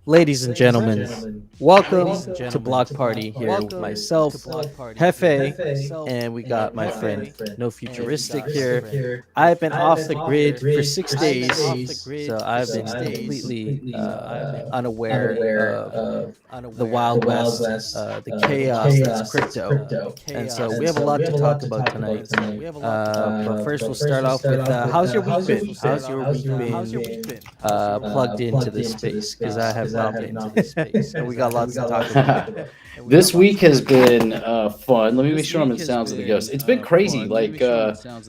Ladies and gentlemen, welcome to Blockparty here with myself, Hefe, and we got my friend No Futuristic here. I've been off the grid for 6 days, so I've been completely unaware of the Wild West, the chaos that's crypto. And so we have a lot to talk about tonight. But first, we'll start off with how's your week been? How's your week been plugged into this space? Because I have not been. And we got lots to talk about. This week has been fun. Let me make sure I'm in Sounds of the Ghost. It's been crazy.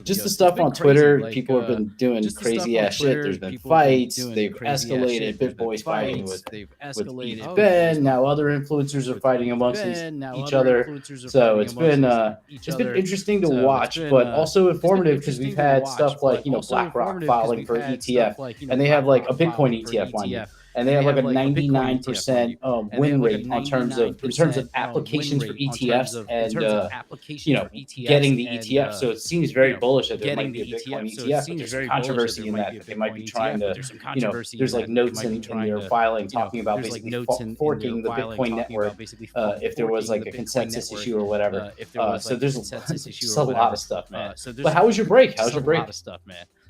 Just the stuff on Twitter, people have been doing crazy ass shit. There's been fights. They've escalated. BitBoy's fighting with East Ben. Now other influencers are fighting amongst each other. So it's been interesting to watch, but also informative because we've had stuff like BlackRock filing for ETF, and they have like a Bitcoin ETF lined up. And they have like a 99% win rate in terms of applications for ETFs and getting the ETF. So it seems very bullish that there might be a Bitcoin ETF. But there's some controversy in that they might be trying to, there's like notes in their filing talking about basically forking the Bitcoin network if there was like a consensus issue or whatever. So there's just a lot of stuff, man. But how was your break? How's your break?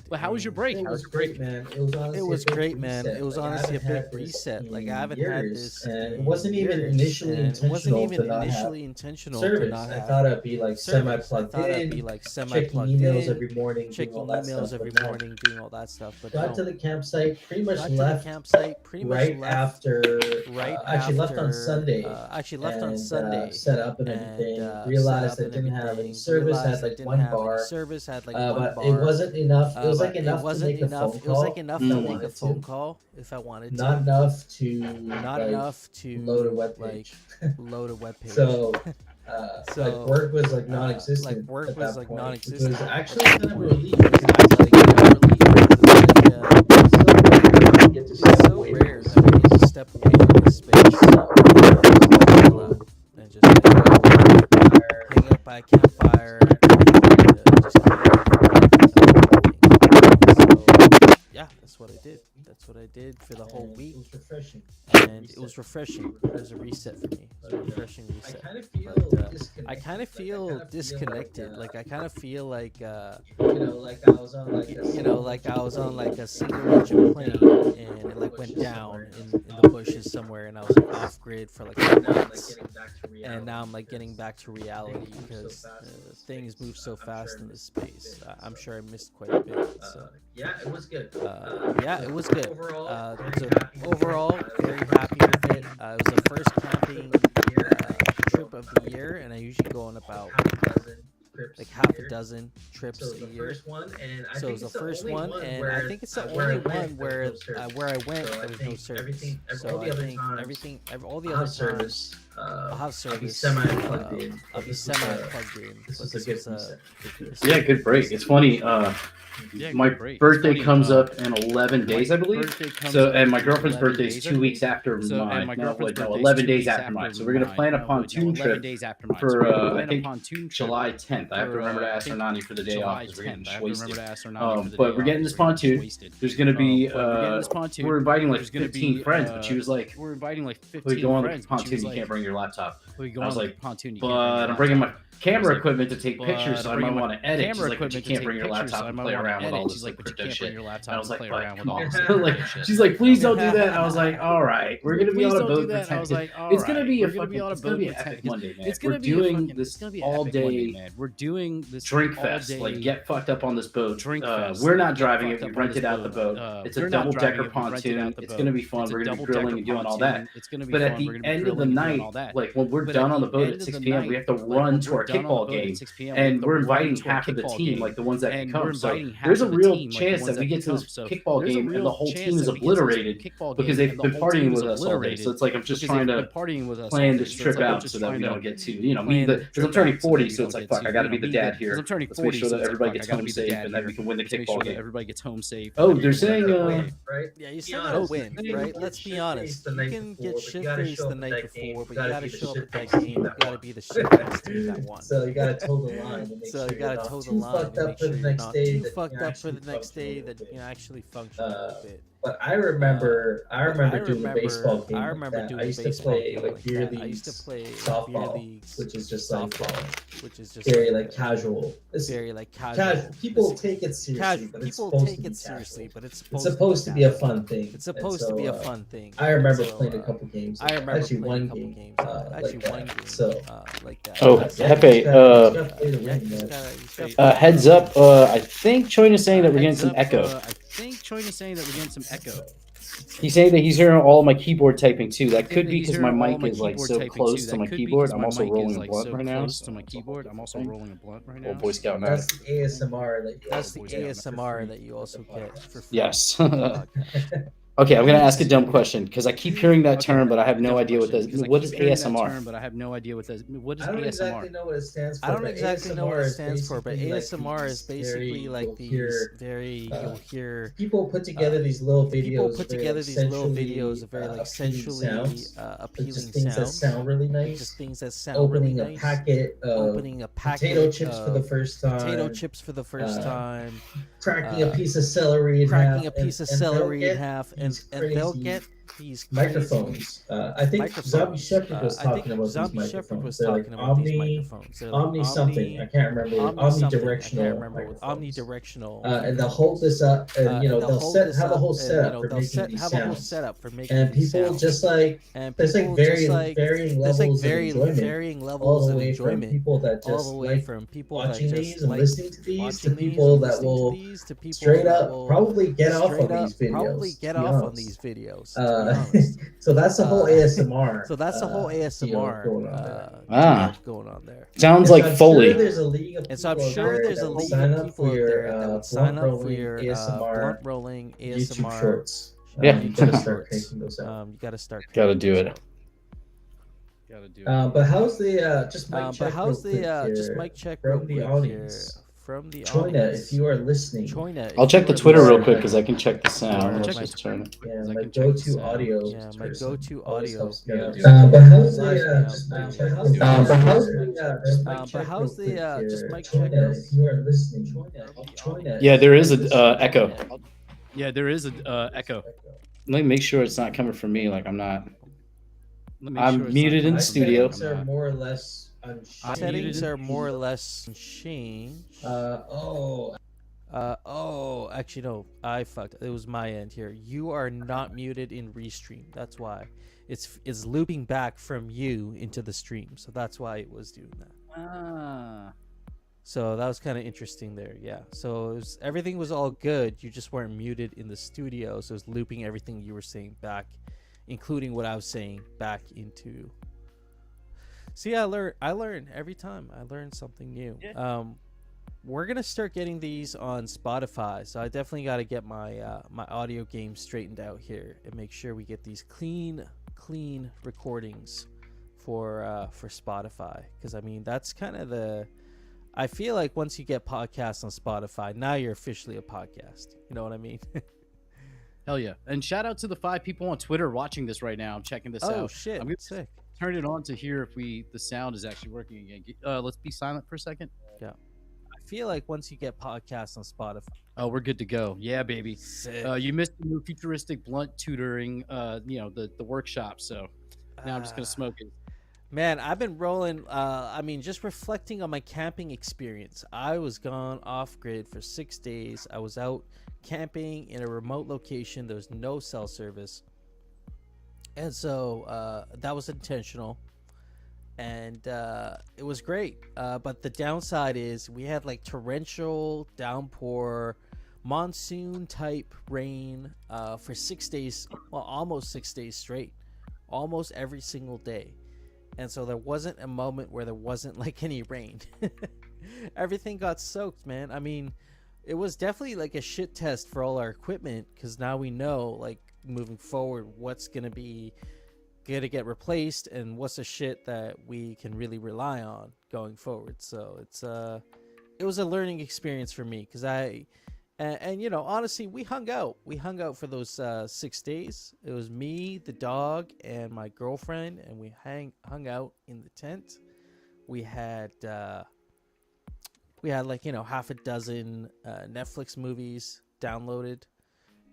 But how was your break? It was great, man. It was great, man. It was honestly a big reset. Like I haven't had this. And it wasn't even initially intentional to not have service. I thought I'd be like semi-plugged in, checking emails every morning, doing all that stuff. But got to the campsite, pretty much left right after. Actually left on Sunday. Set up and everything. Realized I didn't have any service. Had like one bar. But it wasn't enough. It was like enough to make a phone call if I wanted to. Not enough to load a web page. So work was like non-existent. It was actually kind of a relief. It's so rare that we get to step away from this space and just hang out by a campfire. That's what I did for the whole week. It was refreshing. And it was refreshing. It was a reset for me. It was a refreshing reset. I kind of feel disconnected. Like I kind of feel like like I was on like a single engine plane and it like went down in the bushes somewhere, and I was like off grid for like months. And now I'm like getting back to reality because things move so fast in this space. I'm sure I missed quite a bit. So. Yeah, it was good. It was good. Overall, very happy with it. It was the first camping trip of the year, and I usually go on about half a dozen trips a year. So it was the first one, and I think it's the only one where I went there was no service. So I think all the other times I'll have service. I'll be semi-plugged in. Yeah, good break. It's funny. My birthday comes up in 11 days, I believe. So, and my girlfriend's birthday is 2 weeks after mine. 11 days after mine. So we're gonna plan a pontoon trip for I think July 10th. I have to remember to ask Hernani for the day off because we're getting wasted. But we're getting this pontoon. There's gonna be we're inviting like 15 friends, but she was like, "We're inviting like 15 friends. Go on the pontoon. You can't bring your laptop." I was like, "But I'm bringing my camera equipment to take pictures, so I might want to edit." She's like, "But you can't bring your laptop and play around with all this crypto shit." I was like, "Come on." She's like, "Please don't do that." I was like, "All right, we're gonna be on a boat for 10 days. It's gonna be an epic Monday, man. We're doing this all day, man. We're doing this drink fest, like get fucked up on this boat. We're not driving it. We rented out the boat. It's a double decker pontoon. It's gonna be fun. We're gonna be grilling and doing all that. But at the end of the night, like when we're done on the boat at 6 p.m., we have to run to our kickball game, and we're inviting half of the team, like the ones that can come. So there's a real chance that we get to this kickball game and the whole team is obliterated because they've been partying with us all day. So it's like I'm just trying to plan this trip out so that we don't get to, me, because I'm turning 40, so it's like, fuck, I got to be the dad here. Let's make sure that everybody gets home safe and that we can win the kickball game. Everybody gets home safe. Oh, they're saying, right? Yeah, you still gotta win, right? Let's be honest. You can get shit-faced the night before, but you gotta show up at that game. You gotta be the shit-faced team that won. So you gotta toe the line. So you gotta toe the line and make sure you're not too fucked up for the next day that you actually function a little bit. But I remember doing the baseball game like that. I used to play like beer leagues, softball, which is just like very like casual. It's very like casual. People take it seriously, but it's supposed to be casual. It's supposed to be a fun thing. It's supposed to be a fun thing. I remember playing a couple games. I remember actually playing one a couple game. games. Like that. So like that. Oh, Hefe, heads up. I think Choin is saying that we're getting some echo. He's saying that he's hearing all of my keyboard typing too. That could be because my mic is like so close to my keyboard. I'm also rolling a blunt right now. Oh, Boy Scout now. That's the ASMR that you. That's the ASMR that you also get for free. Yes. Okay, I'm gonna ask a dumb question because I keep hearing that term, but I have no idea what that. What is ASMR? But I have no idea what that. What is I don't ASMR? exactly know what it stands for. I don't exactly know what it stands for, but basically ASMR is basically like these you'll hear people put together these little videos. People put together these little videos of very like sensually appealing just things that sounds. sound really nice. Just things that sound Opening really a nice. packet of Opening a packet potato chips for the first time. Potato chips for the first time. Cracking a piece of celery in half. Cracking a piece of celery in half, and they'll get these microphones. I think Zombie Shepherd was talking about these microphones. They're like Omni something. I can't remember. Omnidirectional. Omnidirectional. And they'll hold this up, and they'll have a whole setup for making these sounds. And people just like there's like varying levels of enjoyment. People that just like watching these and listening to these, to people that will straight up probably get off on these videos. So that's the whole ASMR. So that's the whole ASMR going on there. Sounds like Foley. And so I'm sure there's a league of people out there that would sign up for your blunt rolling ASMR YouTube shorts. Yeah, you gotta start cranking those out. You gotta start. Gotta do it. But how's the just mic check? Just mic check real quick here. From the Choina, if you are listening. I'll check the Twitter real quick because I can check the sound. Yeah, my go-to audio. Yeah, my go-to audio. But how's the just mic check? If you are listening. Yeah, there is a echo. Yeah, there is a echo. Let me make sure it's not coming from me. Like I'm not. I'm muted in the studio. Settings are more or less unchanged. Actually no, I fucked. It was my end here. You are not muted in Restream. That's why. It's looping back from you into the stream. So that's why it was doing that. So that was kind of interesting there. Yeah. So everything was all good. You just weren't muted in the studio. So it was looping everything you were saying back, including what I was saying back into. See, I learn every time. I learn something new. Yeah. We're gonna start getting these on Spotify, so I definitely got to get my my audio game straightened out here and make sure we get these clean recordings for Spotify. Because I mean, that's kind of the. I feel like once you get podcasts on Spotify, now you're officially a podcast. You know what I mean? Hell yeah! And shout out to the 5 people on Twitter watching this right now. I'm checking this out. Oh shit! I'm sick. Turn it on to hear if the sound is actually working again. Let's be silent for a second. Yeah. I feel like once you get podcasts on Spotify. Oh, we're good to go. Yeah, baby. You missed the new futuristic blunt tutoring, the workshop. So now I'm just going to smoke it. Man, I've been rolling. I mean, just reflecting on my camping experience. I was gone off grid for 6 days. I was out camping in a remote location. There was no cell service. And so that was intentional, and it was great. But the downside is we had like torrential downpour, monsoon type rain for 6 days, well, almost 6 days straight, almost every single day. And so there wasn't a moment where there wasn't like any rain. Everything got soaked, man. I mean, it was definitely like a shit test for all our equipment, because now we know, like, moving forward, what's gonna get replaced and what's the shit that we can really rely on going forward. So it was a learning experience for me, because and you know, honestly, we hung out for those 6 days. It was me, the dog, and my girlfriend, and we hung out in the tent. We had like, you know, half a dozen Netflix movies downloaded.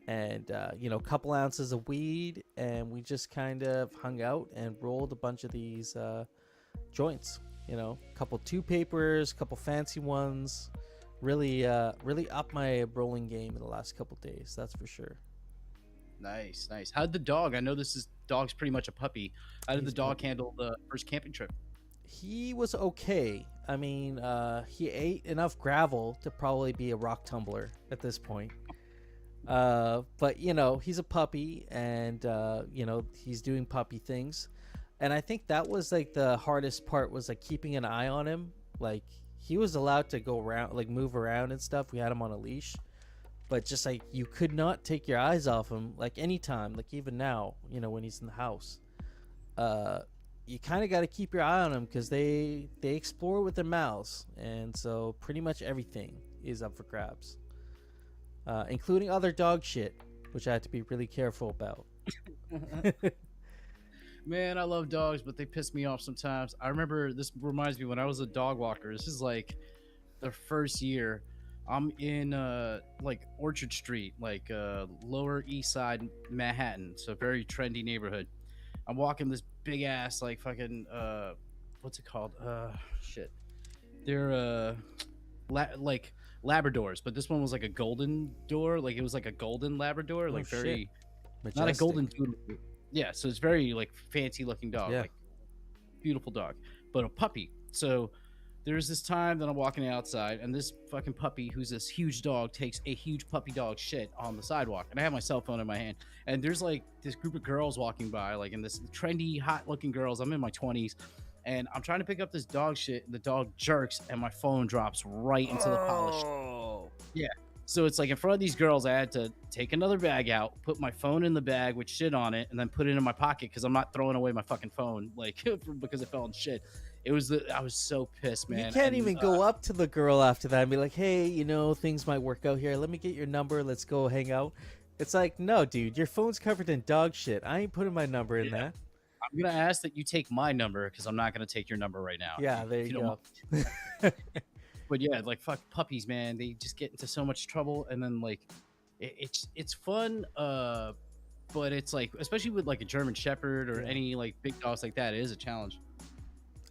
and a couple ounces of weed, and we just kind of hung out and rolled a bunch of these joints. A couple 2-papers, couple fancy ones. Really up my rolling game in the last couple days. That's for sure. Nice. How'd the dog? I know dog's pretty much a puppy. How did the dog handle the first camping trip? He was okay. I mean, he ate enough gravel to probably be a rock tumbler at this point. But he's a puppy, and he's doing puppy things. And I think that was like the hardest part, was like keeping an eye on him. Like, he was allowed to go around, like move around and stuff. We had him on a leash, but just like you could not take your eyes off him, like anytime, like even now, when he's in the house. You kind of got to keep your eye on them, because they explore with their mouths, and so pretty much everything is up for grabs, including other dog shit, which I had to be really careful about. Man, I love dogs, but they piss me off sometimes. I remember, this reminds me, when I was a dog walker, this is like the first year. I'm in like Orchard Street, like Lower East Side Manhattan, so very trendy neighborhood. I'm walking this big ass, like fucking what's it called? Shit. They're like Labradors, but this one was like a golden door, like it was like a golden Labrador, like very majestic. Not a golden doodle. Yeah, so it's very like fancy looking dog, like beautiful dog, but a puppy. So there's this time that I'm walking outside, and this fucking puppy, who's this huge dog, takes a huge puppy dog shit on the sidewalk, and I have my cell phone in my hand, and there's like this group of girls walking by, like in this trendy, hot looking girls. I'm in my 20s, and I'm trying to pick up this dog shit, and the dog jerks, and my phone drops right into the polished. Yeah. So it's like in front of these girls, I had to take another bag out, put my phone in the bag with shit on it, and then put it in my pocket, because I'm not throwing away my fucking phone, like because it fell in shit. I was so pissed, man. You can't even go up to the girl after that and be like, hey, things might work out here. Let me get your number. Let's go hang out. It's like, no, dude, your phone's covered in dog shit. I ain't putting my number in that. I'm going to ask that you take my number, because I'm not going to take your number right now. Yeah, there you go. But yeah, like, fuck puppies, man. They just get into so much trouble, and then like it's fun, but it's like, especially with like a German Shepherd or any like big dogs like that, it is a challenge.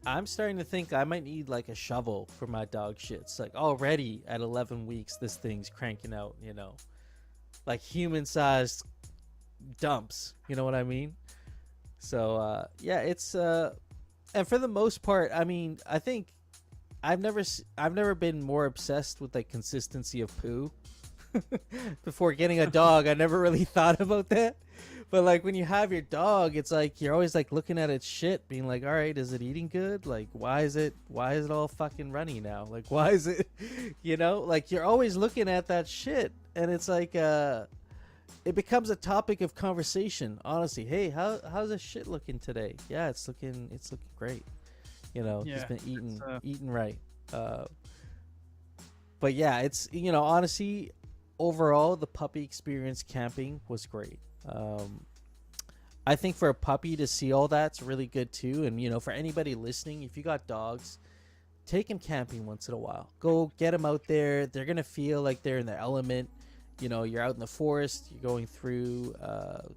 I'm starting to think I might need like a shovel for my dog shit. It's like already at 11 weeks, this thing's cranking out, like human-sized dumps. You know what I mean? So yeah, it's and for the most part, I mean, I think I've never been more obsessed with like consistency of poo. Before getting a dog, I never really thought about that. But like when you have your dog, it's like you're always like looking at its shit, being like, all right, is it eating good? Like, why is it all fucking runny now? Like, why is it, like you're always looking at that shit, and it's like it becomes a topic of conversation. Honestly, hey, how's this shit looking today? Yeah, it's looking great. He's been eating right. But yeah, it's honestly, overall, the puppy experience camping was great. I think for a puppy to see all that's really good too. And for anybody listening, if you got dogs, take them camping once in a while. Go get them out there. They're gonna feel like they're in the element. You're out in the forest, you're going through,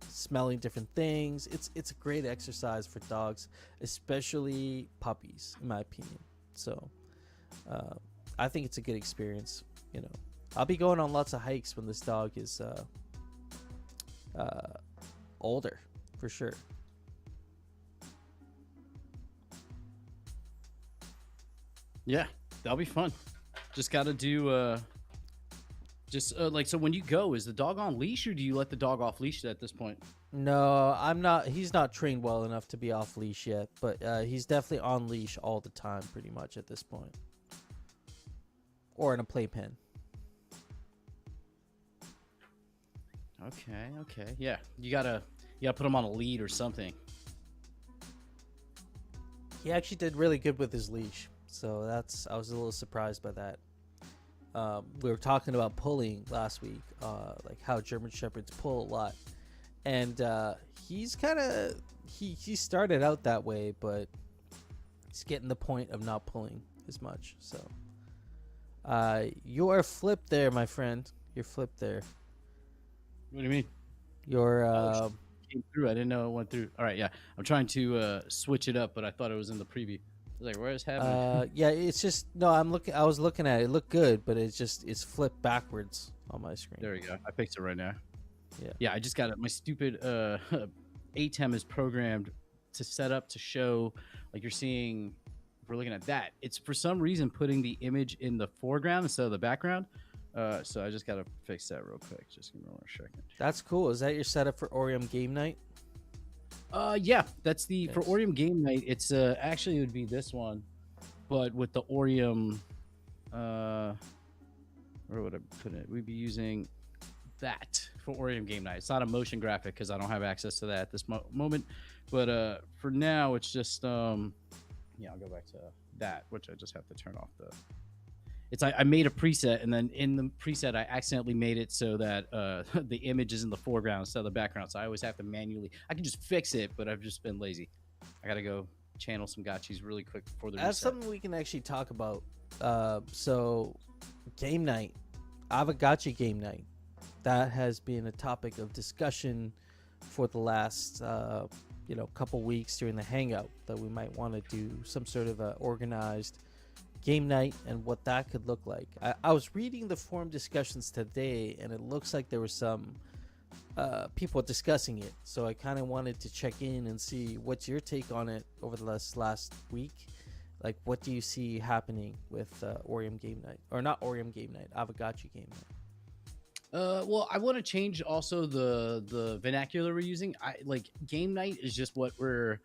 smelling different things. It's a great exercise for dogs, especially puppies, in my opinion. So I think it's a good experience. I'll be going on lots of hikes when this dog is older, for sure. Yeah, that'll be fun. Just gotta do like, so when you go, is the dog on leash, or do you let the dog off leash at this point? No, I'm not. He's not trained well enough to be off leash yet, but he's definitely on leash all the time, pretty much at this point, or in a playpen. Okay, yeah. You gotta put him on a lead or something. He actually did really good with his leash, so I was a little surprised by that. We were talking about pulling last week, like how German Shepherds pull a lot, and he's kind of he started out that way, but he's getting the point of not pulling as much. So you are flipped there, my friend. You're flipped there. What do you mean? Your came through. I didn't know it went through. All right, yeah. I'm trying to switch it up, but I thought it was in the preview. I was like, where is happening? yeah, it's just no. I was looking at it. It looked good, but it's flipped backwards on my screen. There we go. I fixed it right now. Yeah. Yeah, I just got it. My stupid ATEM is programmed to set up to show, like you're seeing. If we're looking at that, it's for some reason putting the image in the foreground instead of the background. So I just gotta fix that real quick. Just give me 1 second. That's cool. Is that your setup for Orium Game Night? Yeah, that's the for Orium Game Night. It's actually it would be this one, but with the Orium. Where would I put it? We'd be using that for Orium Game Night. It's not a motion graphic because I don't have access to that at this moment. But for now, it's just yeah. I'll go back to that, which I just have to turn off the. It's I made a preset, and then in the preset, I accidentally made it so that the image is in the foreground instead of the background. So I always have to manually. I can just fix it, but I've just been lazy. I gotta go channel some gotchis really quick before the. That's something we can actually talk about. So, game night, Avagachi game night, that has been a topic of discussion for the last couple weeks during the hangout. That we might want to do some sort of a organized game night and what that could look like. I was reading the forum discussions today, and it looks like there were some people discussing it. So I kind of wanted to check in and see what's your take on it over the last week. Like, what do you see happening with Orium Game Night, or not Orium Game Night, Avagachi Game Night? Well, I want to change also the vernacular we're using. I like game night is just what we're.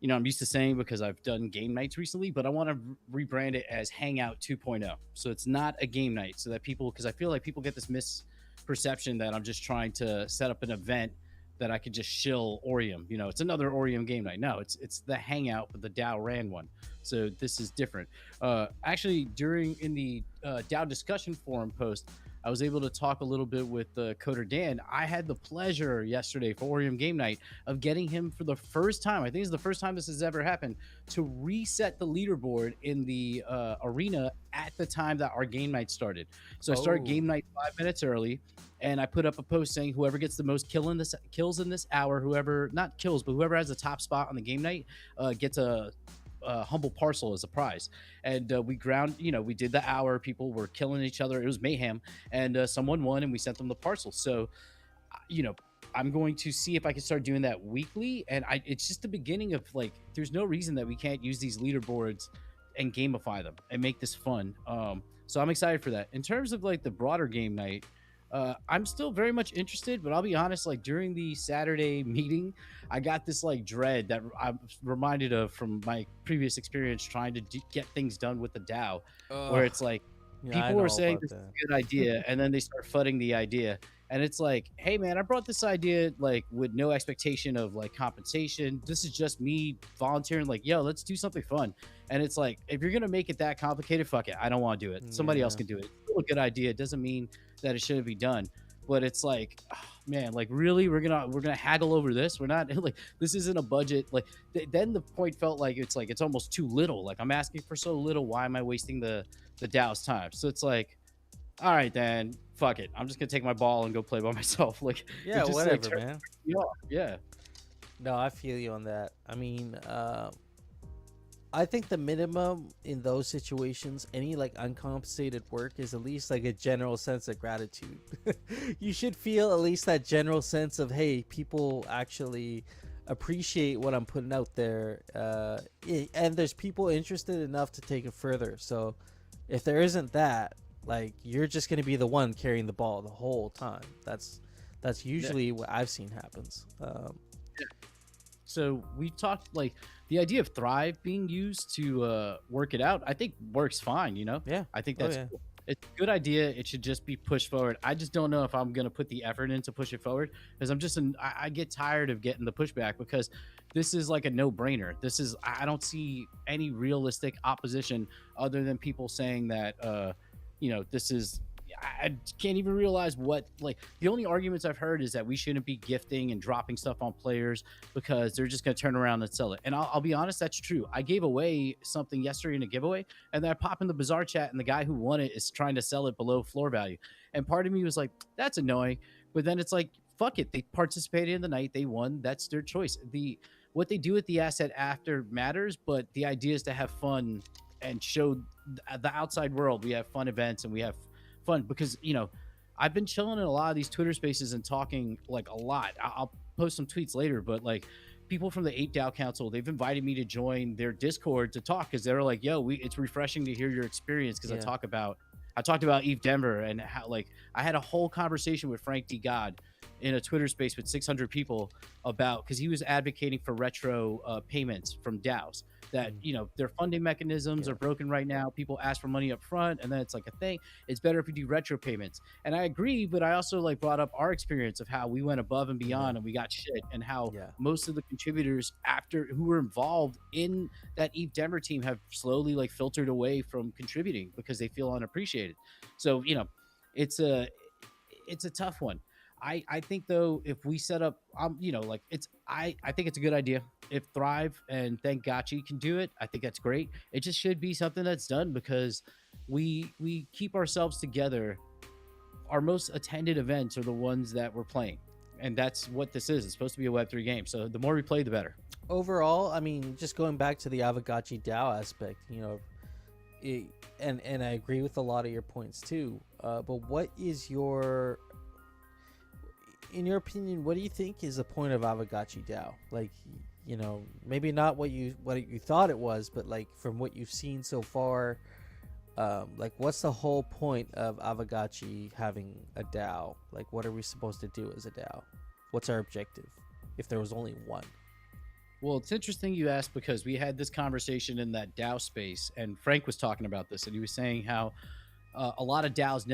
I'm used to saying because I've done game nights recently, but I want to rebrand it as Hangout 2.0. So it's not a game night, so that because I feel like people get this misperception that I'm just trying to set up an event that I could just shill Orium. It's another Orium game night. No, it's the Hangout, but the DAO ran one. So this is different. Actually, in the DAO discussion forum post, I was able to talk a little bit with Coder Dan. I had the pleasure yesterday for Orium Game Night of getting him for the first time. I think it's the first time this has ever happened to reset the leaderboard in the arena at the time that our game night started. So I started game night 5 minutes early, and I put up a post saying whoever gets the most kills in this hour, whoever has the top spot on the game night gets a humble parcel as a prize. And we did the hour. People were killing each other. It was mayhem, and someone won, and we sent them the parcel. So I'm going to see if I can start doing that weekly. And it's just the beginning of, like, there's no reason that we can't use these leaderboards and gamify them and make this fun. So I'm excited for that. In terms of like the broader game night, I'm still very much interested, but I'll be honest, like during the Saturday meeting, I got this like dread that I'm reminded of from my previous experience trying to get things done with the DAO, where it's like people are saying this is a good idea, and then they start fudding the idea. And it's like, hey man, I brought this idea like with no expectation of like compensation. This is just me volunteering, like, yo, let's do something fun. And it's like, if you're gonna make it that complicated, fuck it. I don't want to do it. Somebody else can do it. It's still a good idea. It doesn't mean that it shouldn't be done. But it's like, oh, man, like really, we're gonna haggle over this. We're not like, this isn't a budget. Like then the point felt like it's almost too little. Like I'm asking for so little. Why am I wasting the DAO's time? So it's like, all right, then fuck it. I'm just gonna take my ball and go play by myself. Like, yeah, just, whatever, like, man. Yeah. No, I feel you on that. I mean, I think the minimum in those situations, any like uncompensated work, is at least like a general sense of gratitude. You should feel at least that general sense of, hey, people actually appreciate what I'm putting out there, and there's people interested enough to take it further. So if there isn't that, like, you're just going to be the one carrying the ball the whole time. That's usually what I've seen happens. So we talked, like, the idea of Thrive being used to work it out, I think works fine, Yeah. I think that's cool. It's a good idea. It should just be pushed forward. I just don't know if I'm going to put the effort in to push it forward, because I get tired of getting the pushback, because this is like a no-brainer. I don't see any realistic opposition other than people saying that, this is, I can't even realize what, like, the only arguments I've heard is that we shouldn't be gifting and dropping stuff on players because they're just going to turn around and sell it. And I'll be honest, that's true. I gave away something yesterday in a giveaway, and then I pop in the Bazaar chat, and the guy who won it is trying to sell it below floor value. And part of me was like, that's annoying. But then it's like, fuck it. They participated in the night. They won. That's their choice. What they do with the asset after matters, but the idea is to have fun and show the outside world we have fun events and we have fun because, I've been chilling in a lot of these Twitter spaces and talking like a lot. I'll post some tweets later, but like people from the Ape DAO Council, they've invited me to join their Discord to talk because they're like, yo, it's refreshing to hear your experience because I talked about Eve Denver and how like I had a whole conversation with Frank D. God in a Twitter space with 600 people about because he was advocating for retro payments from DAOs that their funding mechanisms are broken right now. People ask for money up front and then it's like a thing. It's better if we do retro payments. And I agree, but I also like brought up our experience of how we went above and beyond and we got shit and how most of the contributors who were involved in that Eve Denver team have slowly like filtered away from contributing because they feel unappreciated. So, it's a tough one. I think though, if we set up, I think it's a good idea. If Thrive and Thank Gachi can do it, I think that's great. It just should be something that's done because we keep ourselves together. Our most attended events are the ones that we're playing. And that's what this is. It's supposed to be a Web3 game. So the more we play, the better. Overall, I mean, just going back to the Avagachi DAO aspect, and I agree with a lot of your points too. But what is in your opinion, what do you think is the point of Avagachi DAO? Like, maybe not what you thought it was, but like from what you've seen so far, like what's the whole point of Avagachi having a DAO? Like, what are we supposed to do as a DAO? What's our objective if there was only one? Well, it's interesting you asked because we had this conversation in that DAO space, and Frank was talking about this, and he was saying how a lot of DAOs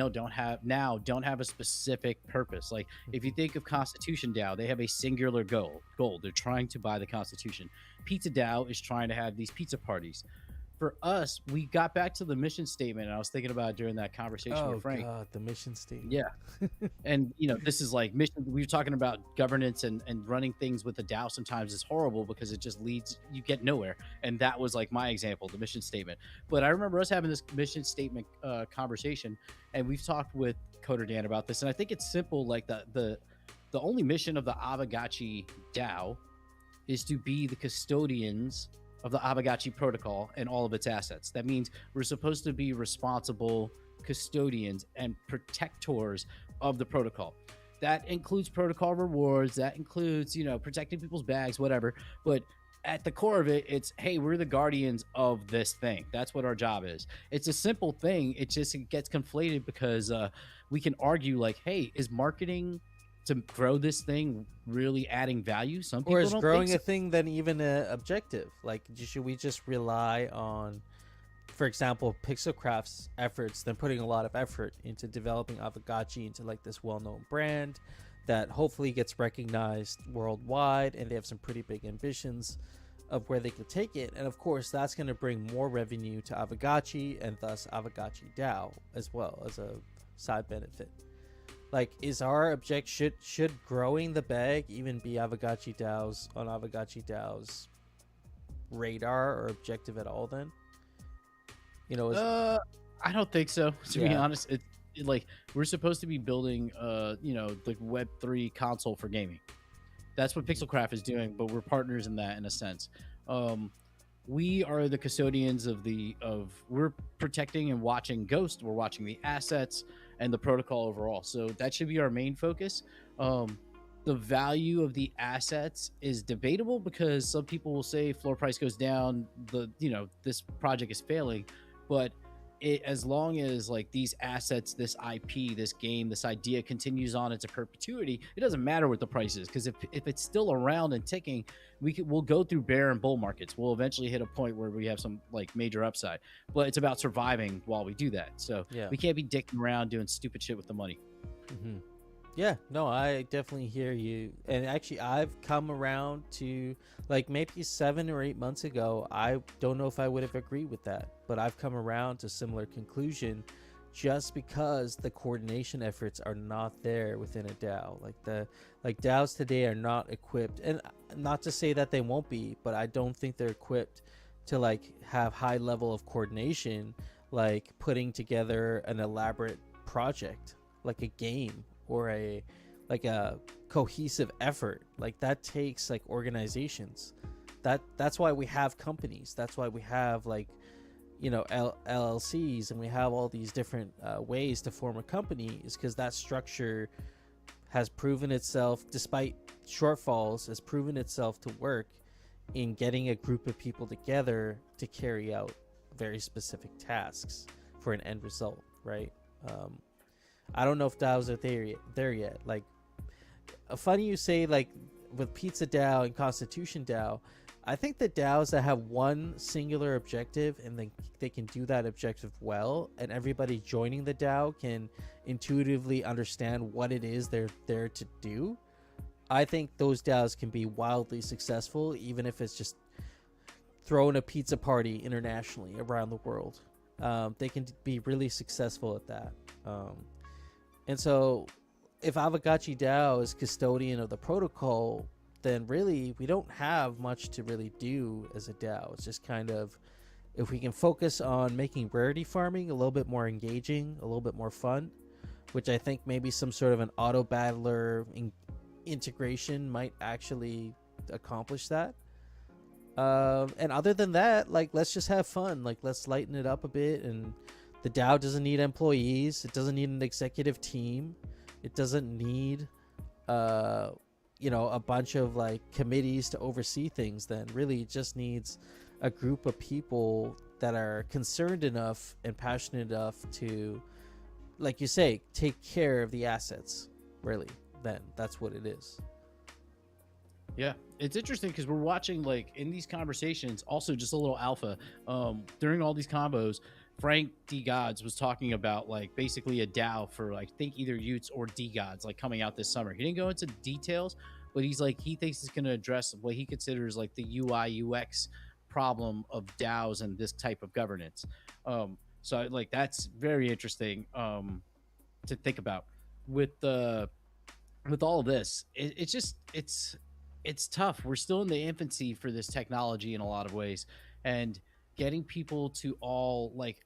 don't have a specific purpose. Like if you think of Constitution DAO, they have a singular goal. They're trying to buy the Constitution. Pizza DAO is trying to have these pizza parties. For us, we got back to the mission statement, and I was thinking about it during that conversation with Frank. God, the mission statement. Yeah. And, this is like mission. We were talking about governance and running things with the DAO sometimes is horrible because it just you get nowhere. And that was like my example, the mission statement. But I remember us having this mission statement conversation, and we've talked with Coder Dan about this. And I think it's simple. Like the only mission of the Avagachi DAO is to be the custodians of the Avagachi protocol and all of its assets. That means we're supposed to be responsible custodians and protectors of the protocol. That includes protocol rewards. That includes, protecting people's bags, whatever. But at the core of it, it's, hey, we're the guardians of this thing. That's what our job is. It's a simple thing. It gets conflated because we can argue like, hey, is marketing to grow this thing really adding value? Some people or is don't growing think so. a thing then even an objective? Like, should we just rely on, for example, Pixelcraft's efforts, then putting a lot of effort into developing Avagachi into like this well-known brand that hopefully gets recognized worldwide, and they have some pretty big ambitions of where they could take it, and of course that's going to bring more revenue to Avagachi and thus Avagachi DAO as well as a side benefit. Like, is our object should growing the bag even be Avagachi DAO's radar or objective at all? Then, I don't think so. To be honest, like we're supposed to be building, the Web3 console for gaming. That's what Pixelcraft is doing, but we're partners in that in a sense. We are the custodians we're protecting and watching Ghost. We're watching the assets and the protocol overall. So that should be our main focus. The value of the assets is debatable because some people will say floor price goes down, this project is failing, but as long as like these assets, this IP, this game, this idea continues on into perpetuity, it doesn't matter what the price is, because if it's still around and ticking, we'll go through bear and bull markets. We'll eventually hit a point where we have some like major upside, but it's about surviving while we do that. So we can't be dicking around doing stupid shit with the money. Mm-hmm. Yeah, no, I definitely hear you. And actually, I've come around to, like, maybe 7 or 8 months ago, I don't know if I would have agreed with that, but I've come around to similar conclusion just because the coordination efforts are not there within a DAO. Like DAOs today are not equipped, and not to say that they won't be, but I don't think they're equipped to like have high level of coordination, like putting together an elaborate project like a game or like a cohesive effort. Like that takes like organizations. That's why we have companies. That's why we have like, you know, LLCs, and we have all these different ways to form a company, is because that structure has proven itself, despite shortfalls, has proven itself to work in getting a group of people together to carry out very specific tasks for an end result, right? I don't know if DAOs are there yet. Like, funny you say, like, with Pizza DAO and Constitution DAO, I think the DAOs that have one singular objective and then they can do that objective well, and everybody joining the DAO can intuitively understand what it is they're there to do, I think those DAOs can be wildly successful, even if it's just throwing a pizza party internationally around the world. They can be really successful at that. And so if Aavegotchi DAO is custodian of the protocol, then really we don't have much to really do as a DAO. It's just kind of, if we can focus on making rarity farming a little bit more engaging, a little bit more fun, which I think maybe some sort of an auto battler integration might actually accomplish that. And other than that, like, let's just have fun. Like, let's lighten it up a bit. And the DAO doesn't need employees. It doesn't need an executive team. It doesn't need, you know, a bunch of like committees to oversee things. Then really, it just needs a group of people that are concerned enough and passionate enough to, like you say, take care of the assets. Really, then that's what it is. Yeah, it's interesting because we're watching, like, in these conversations, also just a little alpha. During all these combos, Frank D Gods was talking about like basically a DAO for like think either Utes or D Gods like coming out this summer. He didn't go into details, but he's like, he thinks it's going to address what he considers like the UI UX problem of DAOs and this type of governance. So like that's very interesting to think about with all of this. It's just it's tough. We're still in the infancy for this technology in a lot of ways, and getting people to all like,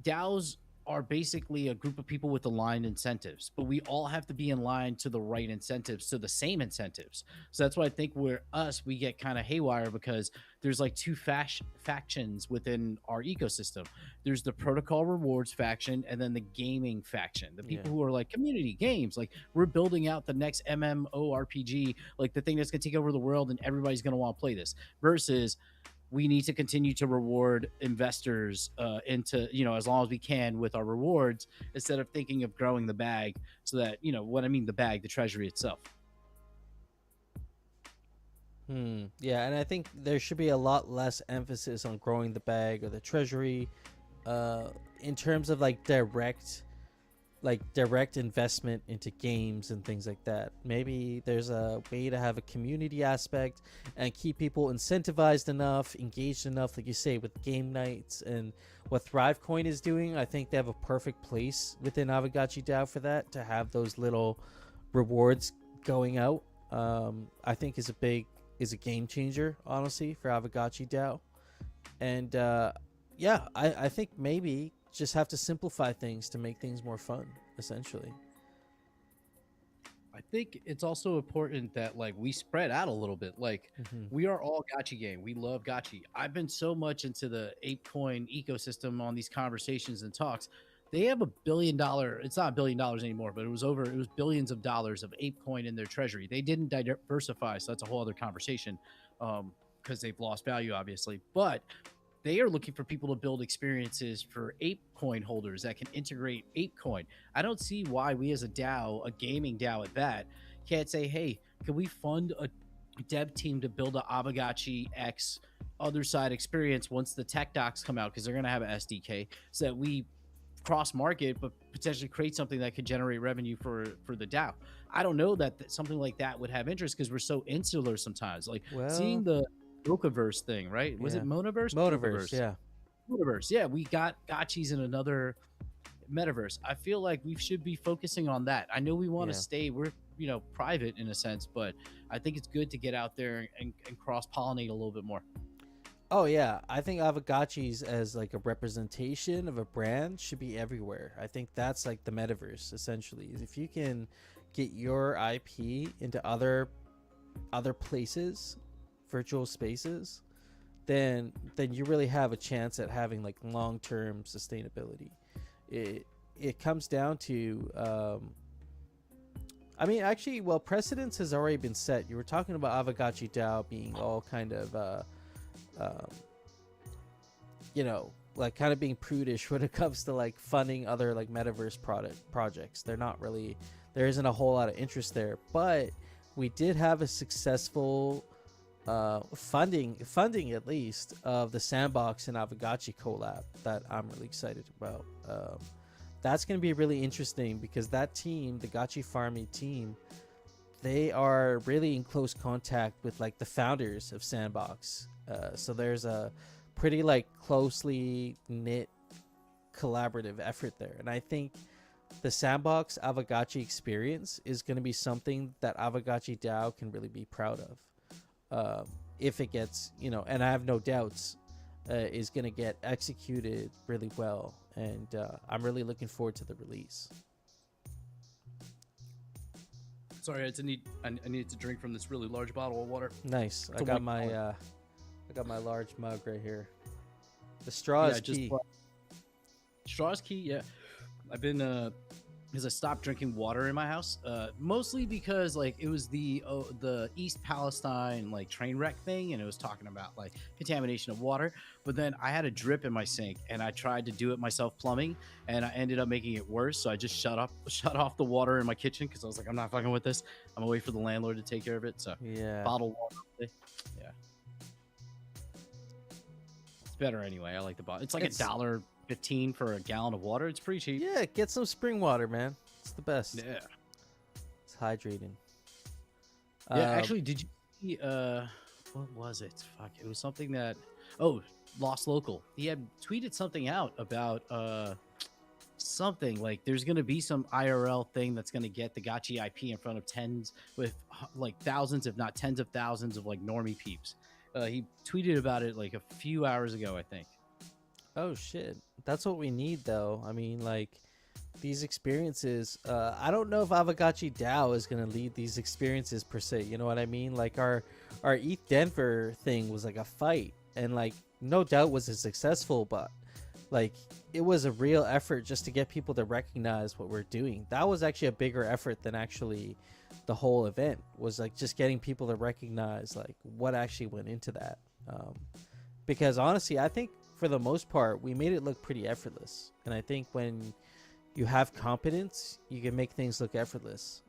DAOs are basically a group of people with aligned incentives, but we all have to be in line to the right incentives, to the same incentives. So that's why I think we get kind of haywire, because there's like two factions within our ecosystem. There's the protocol rewards faction, and then the gaming faction, the people who are like community games, like we're building out the next MMORPG, like the thing that's going to take over the world and everybody's going to want to play this, versus we need to continue to reward investors into, you know, as long as we can with our rewards, instead of thinking of growing the bag. So that, you know what I mean, the bag, the treasury itself. Yeah, and I think there should be a lot less emphasis on growing the bag or the treasury in terms of like direct investment into games and things like that. Maybe there's a way to have a community aspect and keep people incentivized enough, engaged enough, like you say, with game nights. And what Thrivecoin is doing, I think they have a perfect place within Aavegotchi DAO for that, to have those little rewards going out. I think is a game changer, honestly, for Aavegotchi DAO. And I think maybe just have to simplify things to make things more fun, essentially. I think it's also important that like we spread out a little bit. Like we are all Gotchi gang. We love Gotchi. I've been so much into the ApeCoin ecosystem on these conversations and talks. They have $1 billion. It's not $1 billion anymore, but it was billions of dollars of ApeCoin in their treasury. They didn't diversify, so that's a whole other conversation because they've lost value, obviously. But they are looking for people to build experiences for ApeCoin holders that can integrate ApeCoin. I don't see why we as a DAO, a gaming DAO at that, can't say, hey, can we fund a dev team to build a Aavegotchi X other side experience once the tech docs come out, because they're going to have an SDK, so that we cross market but potentially create something that could generate revenue for the DAO. I don't know that something like that would have interest, because we're so insular sometimes. Like seeing the Mochaverse thing, right? Was it Monaverse? Monaverse, yeah. Monaverse, yeah. We got gotchis in another metaverse. I feel like we should be focusing on that. I know we want to stay, we're, you know, private in a sense, but I think it's good to get out there and cross-pollinate a little bit more. Oh yeah, I think Aavegotchis as like a representation of a brand should be everywhere. I think that's like the metaverse, essentially. If you can get your IP into other places, virtual spaces, then you really have a chance at having like long-term sustainability. It comes down to I mean, actually, well, precedence has already been set. You were talking about Avagachi DAO being all kind of you know, like kind of being prudish when it comes to like funding other like metaverse projects. They're not really, there isn't a whole lot of interest there, but we did have a successful funding at least of the Sandbox and Avagachi collab that I'm really excited about. That's going to be really interesting because that team, the Gachi Farming team, they are really in close contact with like the founders of Sandbox. So there's a pretty like closely knit collaborative effort there, and I think the Sandbox Avagachi experience is going to be something that Avagachi DAO can really be proud of, if it gets, you know, and I have no doubts is going to get executed really well, and I'm really looking forward to the release. Sorry, I need to drink from this really large bottle of water. Nice. I got my large mug right here. The straw is key. Straw is key, yeah. I've been because I stopped drinking water in my house, mostly because like it was the East Palestine like train wreck thing, and it was talking about like contamination of water. But then I had a drip in my sink, and I tried to do it myself plumbing, and I ended up making it worse. So I just shut off the water in my kitchen because I was like, I'm not fucking with this. I'm gonna wait for the landlord to take care of it. So yeah, bottled water. Yeah, it's better anyway. I like the bottle. It's like $1.15 for a gallon of water. It's pretty cheap. Yeah, get some spring water, man. It's the best. Yeah, it's hydrating. Yeah, actually, did you see, what was it? Fuck, it was something that, Lost Local. He had tweeted something out about something like there's gonna be some IRL thing that's gonna get the Gachi IP in front of tens with like thousands, if not tens of thousands of like normie peeps. He tweeted about it like a few hours ago, I think. Oh shit, that's what we need though. I mean, like these experiences, I don't know if Avagachi DAO is going to lead these experiences per se, you know what I mean? Like our ETH Denver thing was like a fight, and like no doubt was successful, but like it was a real effort just to get people to recognize what we're doing. That was actually a bigger effort than actually the whole event, was like just getting people to recognize like what actually went into that. Because honestly, I think for the most part we made it look pretty effortless, and I think when you have competence, you can make things look effortless.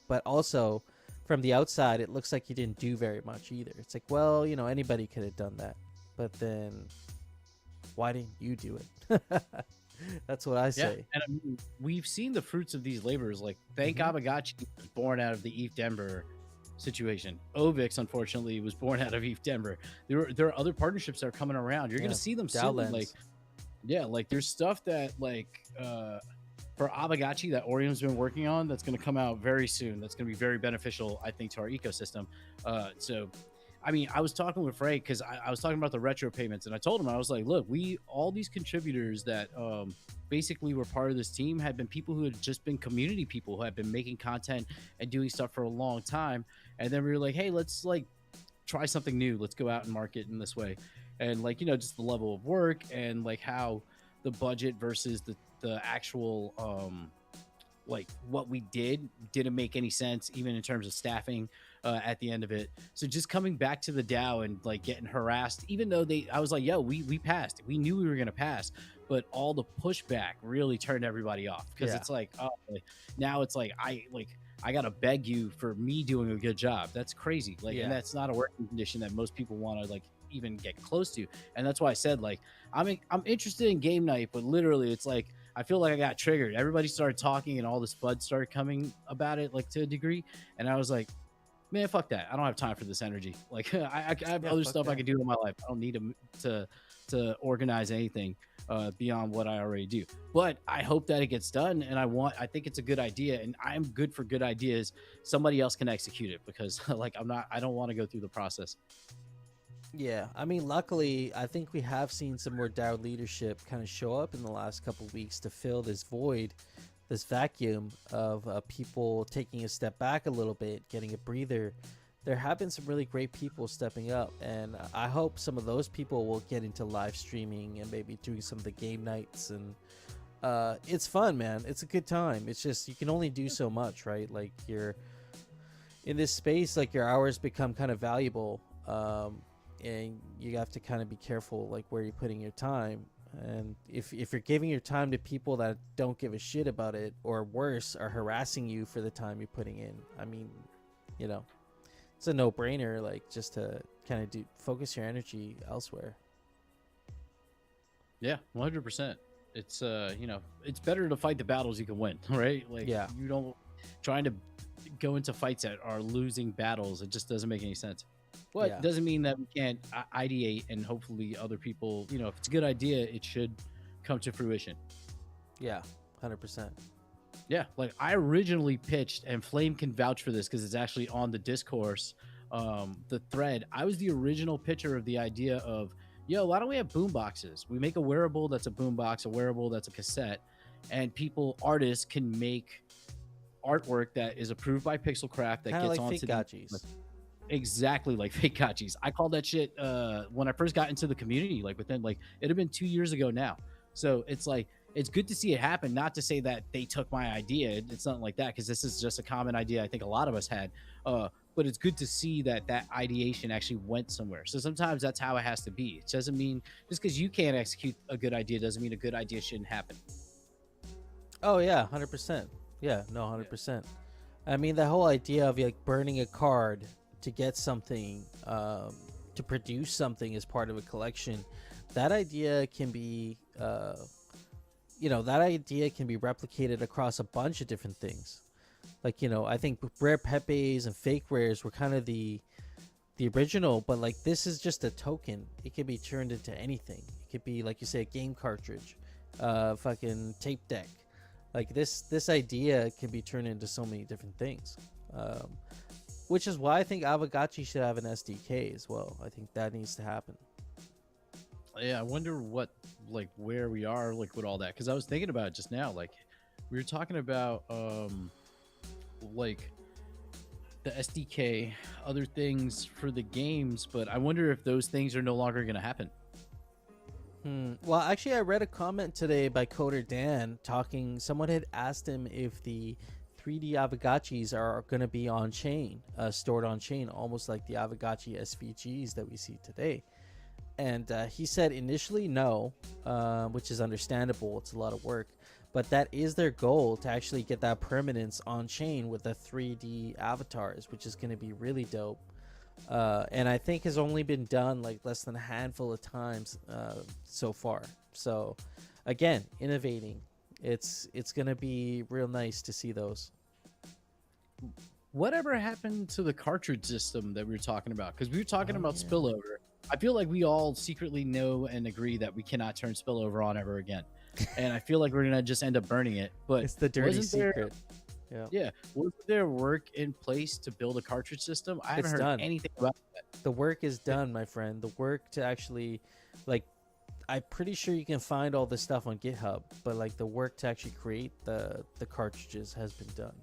But also from the outside, it looks like you didn't do very much either. It's like, well, you know, anybody could have done that, but then why didn't you do it? That's what I say. And I mean, we've seen the fruits of these labors. Like, thank Avagachi was born out of the ETH Denver situation. Ovix, unfortunately, was born out of ETH Denver. There are other partnerships that are coming around. You're going to see them soon. Like, yeah, like there's stuff that like for Avagachi that Orium's been working on that's going to come out very soon. That's going to be very beneficial, I think, to our ecosystem. So I mean, I was talking with Frank because I was talking about the retro payments, and I told him, I was like, look, all these contributors that basically were part of this team had been people who had just been community people who had been making content and doing stuff for a long time. And then we were like, hey, let's like try something new. Let's go out and market in this way. And like, you know, just the level of work and like how the budget versus the actual like what we didn't make any sense, even in terms of staffing at the end of it. So just coming back to the DAO and like getting harassed, even though I was like, yo, we passed. We knew we were going to pass, but all the pushback really turned everybody off because it's like, oh, now it's like, I got to beg you for me doing a good job. That's crazy. Like, and that's not a working condition that most people want to like even get close to. And that's why I said, like, I'm interested in game night, but literally it's like, I feel like I got triggered. Everybody started talking and all this FUD started coming about it, like to a degree. And I was like, man, fuck that. I don't have time for this energy. Like I have other stuff I can do in my life. I don't need to organize anything beyond what I already do. But I hope that it gets done. And I think it's a good idea, and I'm good for good ideas. Somebody else can execute it because like I don't want to go through the process. Yeah, I mean, luckily, I think we have seen some more DAO leadership kind of show up in the last couple of weeks to fill this void this vacuum of people taking a step back a little bit, getting a breather, there have been some really great people stepping up, and I hope some of those people will get into live streaming and maybe doing some of the game nights. And it's fun, man. It's a good time. It's just you can only do so much, right? Like you're in this space, like your hours become kind of valuable, and you have to kind of be careful like where you're putting your time. And if you're giving your time to people that don't give a shit about it, or worse, are harassing you for the time you're putting in, I mean, you know, it's a no-brainer, like just to kind of focus your energy elsewhere. Yeah, 100%. It's you know, it's better to fight the battles you can win, right? Like, yeah, you don't trying to go into fights that are losing battles. It just doesn't make any sense. But it doesn't mean that we can't ideate, and hopefully other people, you know, if it's a good idea, it should come to fruition. Yeah, 100%. Yeah, like I originally pitched, and Flame can vouch for this because it's actually on the discourse, the thread. I was the original pitcher of the idea of, yo, why don't we have boom boxes? We make a wearable that's a boom box, a wearable that's a cassette, and artists can make artwork that is approved by Pixelcraft that kinda gets like onto fake gotchis. Exactly like fake gotchis. I called that shit when I first got into the community, like within like it'd have been 2 years ago now. So it's like it's good to see it happen. Not to say that they took my idea. It's not like that, because this is just a common idea I think a lot of us had. But it's good to see that ideation actually went somewhere. So sometimes that's how it has to be. It doesn't mean just because you can't execute a good idea doesn't mean a good idea shouldn't happen. Oh yeah, 100%. Yeah, no, 100%. I mean, the whole idea of like burning a card to get something, to produce something as part of a collection, that idea can be, that idea can be replicated across a bunch of different things. Like, you know, I think rare Pepes and fake rares were kind of the original, but like this is just a token. It can be turned into anything. It could be, like you say, a game cartridge, fucking tape deck. Like this idea can be turned into so many different things, which is why I think Aavegotchi should have an SDK as well. I think that needs to happen. Yeah, I wonder where we are like with all that, because I was thinking about it just now. Like we were talking about like the SDK, other things for the games, but I wonder if those things are no longer going to happen. Well, actually, I read a comment today by Coder Dan someone had asked him if the 3D Aavegotchis are going to be on chain, stored on chain, almost like the Aavegotchi SVGs that we see today. And he said initially no, which is understandable. It's a lot of work. But that is their goal, to actually get that permanence on chain with the 3D avatars, which is going to be really dope. And I think has only been done like less than a handful of times so far. So again, innovating. It's going to be real nice to see those. Whatever happened to the cartridge system that we were talking about? Because we were talking about spillover. I feel like we all secretly know and agree that we cannot turn spillover on ever again. And I feel like we're going to just end up burning it. But it's the dirty secret. Yeah. Was there work in place to build a cartridge system? I haven't heard anything about that. The work is done, my friend. The work to actually, like, I'm pretty sure you can find all this stuff on GitHub, but like the work to actually create the cartridges has been done.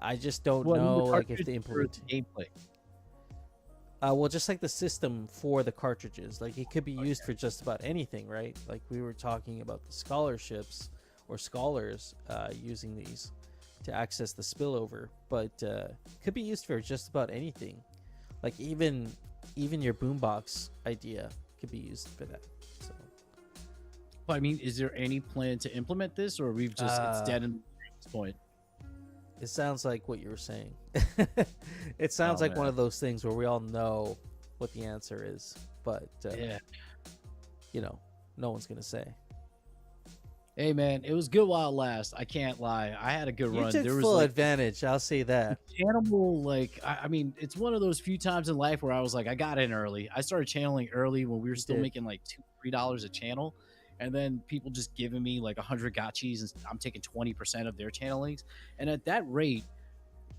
I just don't know like if they implement gameplay. Well, just like the system for the cartridges, like it could be used for just about anything, right? Like we were talking about the scholarships or scholars using these to access the spillover, but could be used for just about anything. Like even your boombox idea could be used for that. So, well, I mean, is there any plan to implement this, or we've just it's dead at this point? It sounds like what you were saying. It sounds like one of those things where we all know what the answer is, but you know, no one's gonna say. Hey man, it was good while it lasts. I can't lie. I had a good run. There was full advantage. I'll say that. Animal, like I mean, it's one of those few times in life where I was like, I got in early. I started channeling early when we were still making like $2-3 a channel, and then people just giving me like 100 gotchis, and I'm taking 20% of their channelings. And at that rate,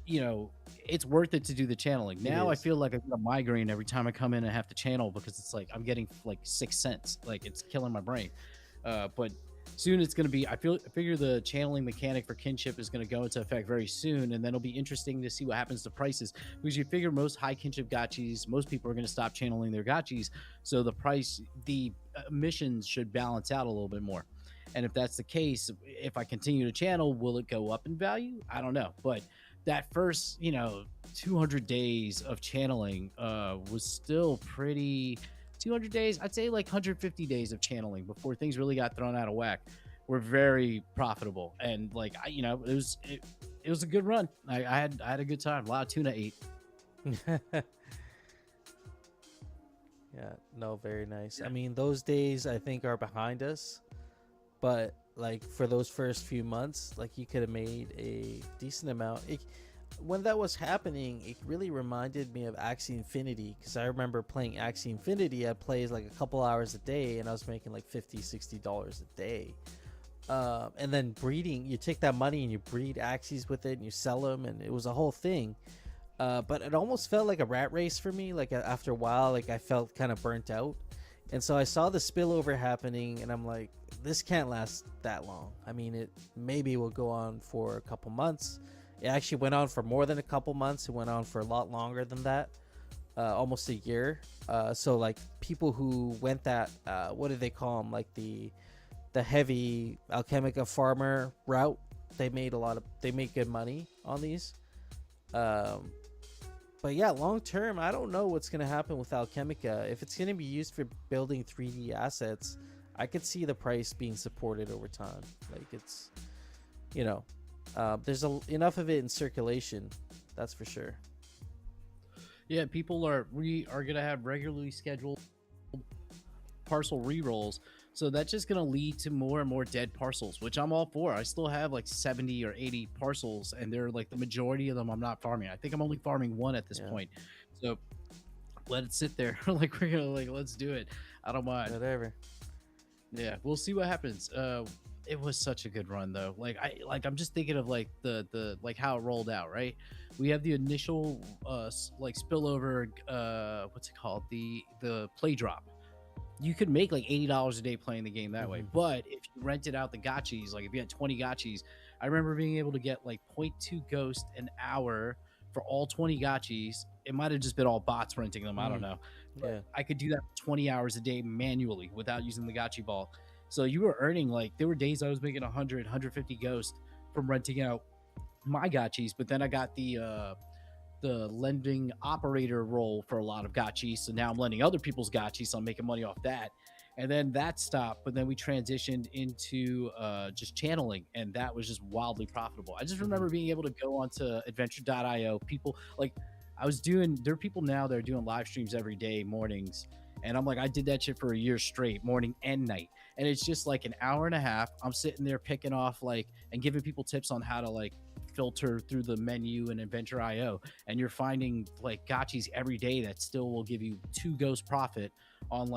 you know, it's worth it to do the channeling. Now I feel like I get a migraine every time I come in and have to channel, because it's like I'm getting like 6 cents. Like it's killing my brain. But soon it's going to be, I figure the channeling mechanic for kinship is going to go into effect very soon, and then it'll be interesting to see what happens to prices, because you figure most high kinship gachis, most people are going to stop channeling their gachis, so the emissions should balance out a little bit more. And if that's the case, if I continue to channel, will it go up in value? I don't know, but that first 200 days of channeling was still pretty. 200 days, I'd say like 150 days of channeling before things really got thrown out of whack, were very profitable. And like it was a good run. I had a good time. A lot of tuna ate. Yeah, no, very nice. I mean, those days I think are behind us, but like for those first few months, like you could have made a decent amount. When that was happening, it really reminded me of Axie Infinity, because I remember playing Axie Infinity. I played like a couple hours a day, and I was making like $50-$60 a day. And then breeding, you take that money and you breed Axies with it, and you sell them, and it was a whole thing. But it almost felt like a rat race for me. Like after a while, like I felt kind of burnt out, and so I saw the spillover happening, and I'm like, this can't last that long. I mean, it maybe will go on for a couple months. It actually went on for more than a couple months. It went on for a lot longer than that, almost a year. So like people who went that, what do they call them? Like the heavy Alchemica farmer route. They made good money on these. But yeah, long term, I don't know what's gonna happen with Alchemica. If it's gonna be used for building 3D assets, I could see the price being supported over time. Like it's, there's enough of it in circulation, that's for sure. Yeah, we are gonna have regularly scheduled parcel rerolls, so that's just gonna lead to more and more dead parcels, which I'm all for. I still have like 70 or 80 parcels, and they're like the majority of them I'm not farming. I think I'm only farming one at this point, so let it sit there. Like we're gonna let's do it. I don't mind. Whatever. Yeah, we'll see what happens. It was such a good run though. I'm just thinking of like the like how it rolled out, right? We have the initial spillover, what's it called? The play drop. You could make like $80 a day playing the game that way. But if you rented out the gachis, like if you had 20 gachis, I remember being able to get like 0.2 ghost an hour for all 20 gachis. It might have just been all bots renting them. I don't know. Yeah. I could do that for 20 hours a day manually without using the gachi ball. So you were earning, like, there were days I was making 100, 150 ghost from renting out my gachis, but then I got the lending operator role for a lot of gachis. So now I'm lending other people's gachis, so I'm making money off that. And then that stopped, but then we transitioned into just channeling, and that was just wildly profitable. I just remember being able to go onto adventure.io. People, like, there are people now that are doing live streams every day, mornings. And I'm like, I did that shit for a year straight, morning and night. And it's just like an hour and a half. I'm sitting there picking off and giving people tips on how to filter through the menu and adventure.io. And you're finding like gachis every day that still will give you 2 ghost profit on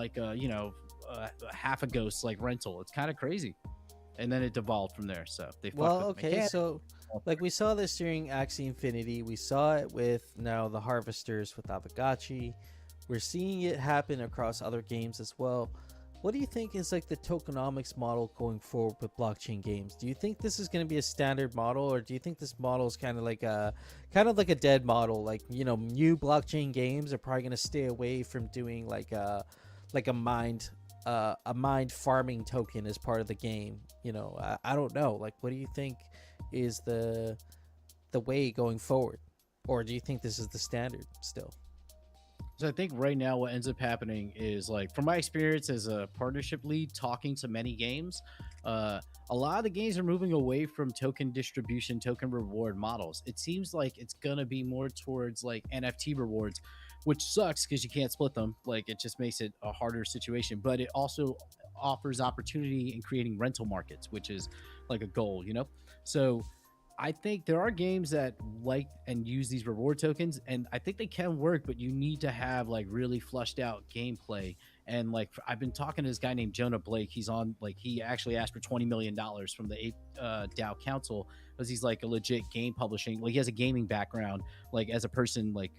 half a ghost rental. It's kind of crazy. And then it devolved from there. So they so like we saw this during Axie Infinity. We saw it with now the Harvesters with Avagachi. We're seeing it happen across other games as well. What do you think is like the tokenomics model going forward with blockchain games? Do you think this is going to be a standard model, or do you think this model is kind of like a dead model? Like, new blockchain games are probably going to stay away from doing like a mind farming token as part of the game. I don't know. Like, what do you think is the way going forward, or do you think this is the standard still? So I think right now what ends up happening is, from my experience as a partnership lead talking to many games, a lot of the games are moving away from token distribution, token reward models. It seems like it's going to be more towards NFT rewards, which sucks because you can't split them. It just makes it a harder situation, but it also offers opportunity in creating rental markets, which is like a goal, So I think there are games that like and use these reward tokens, and I think they can work, but you need to have like really flushed out gameplay. And like I've been talking to this guy named Jonah Blake. He's on, like, he actually asked for $20 million from the DAO Council, because he's like a legit game publishing. Like, he has a gaming background, like as a person, like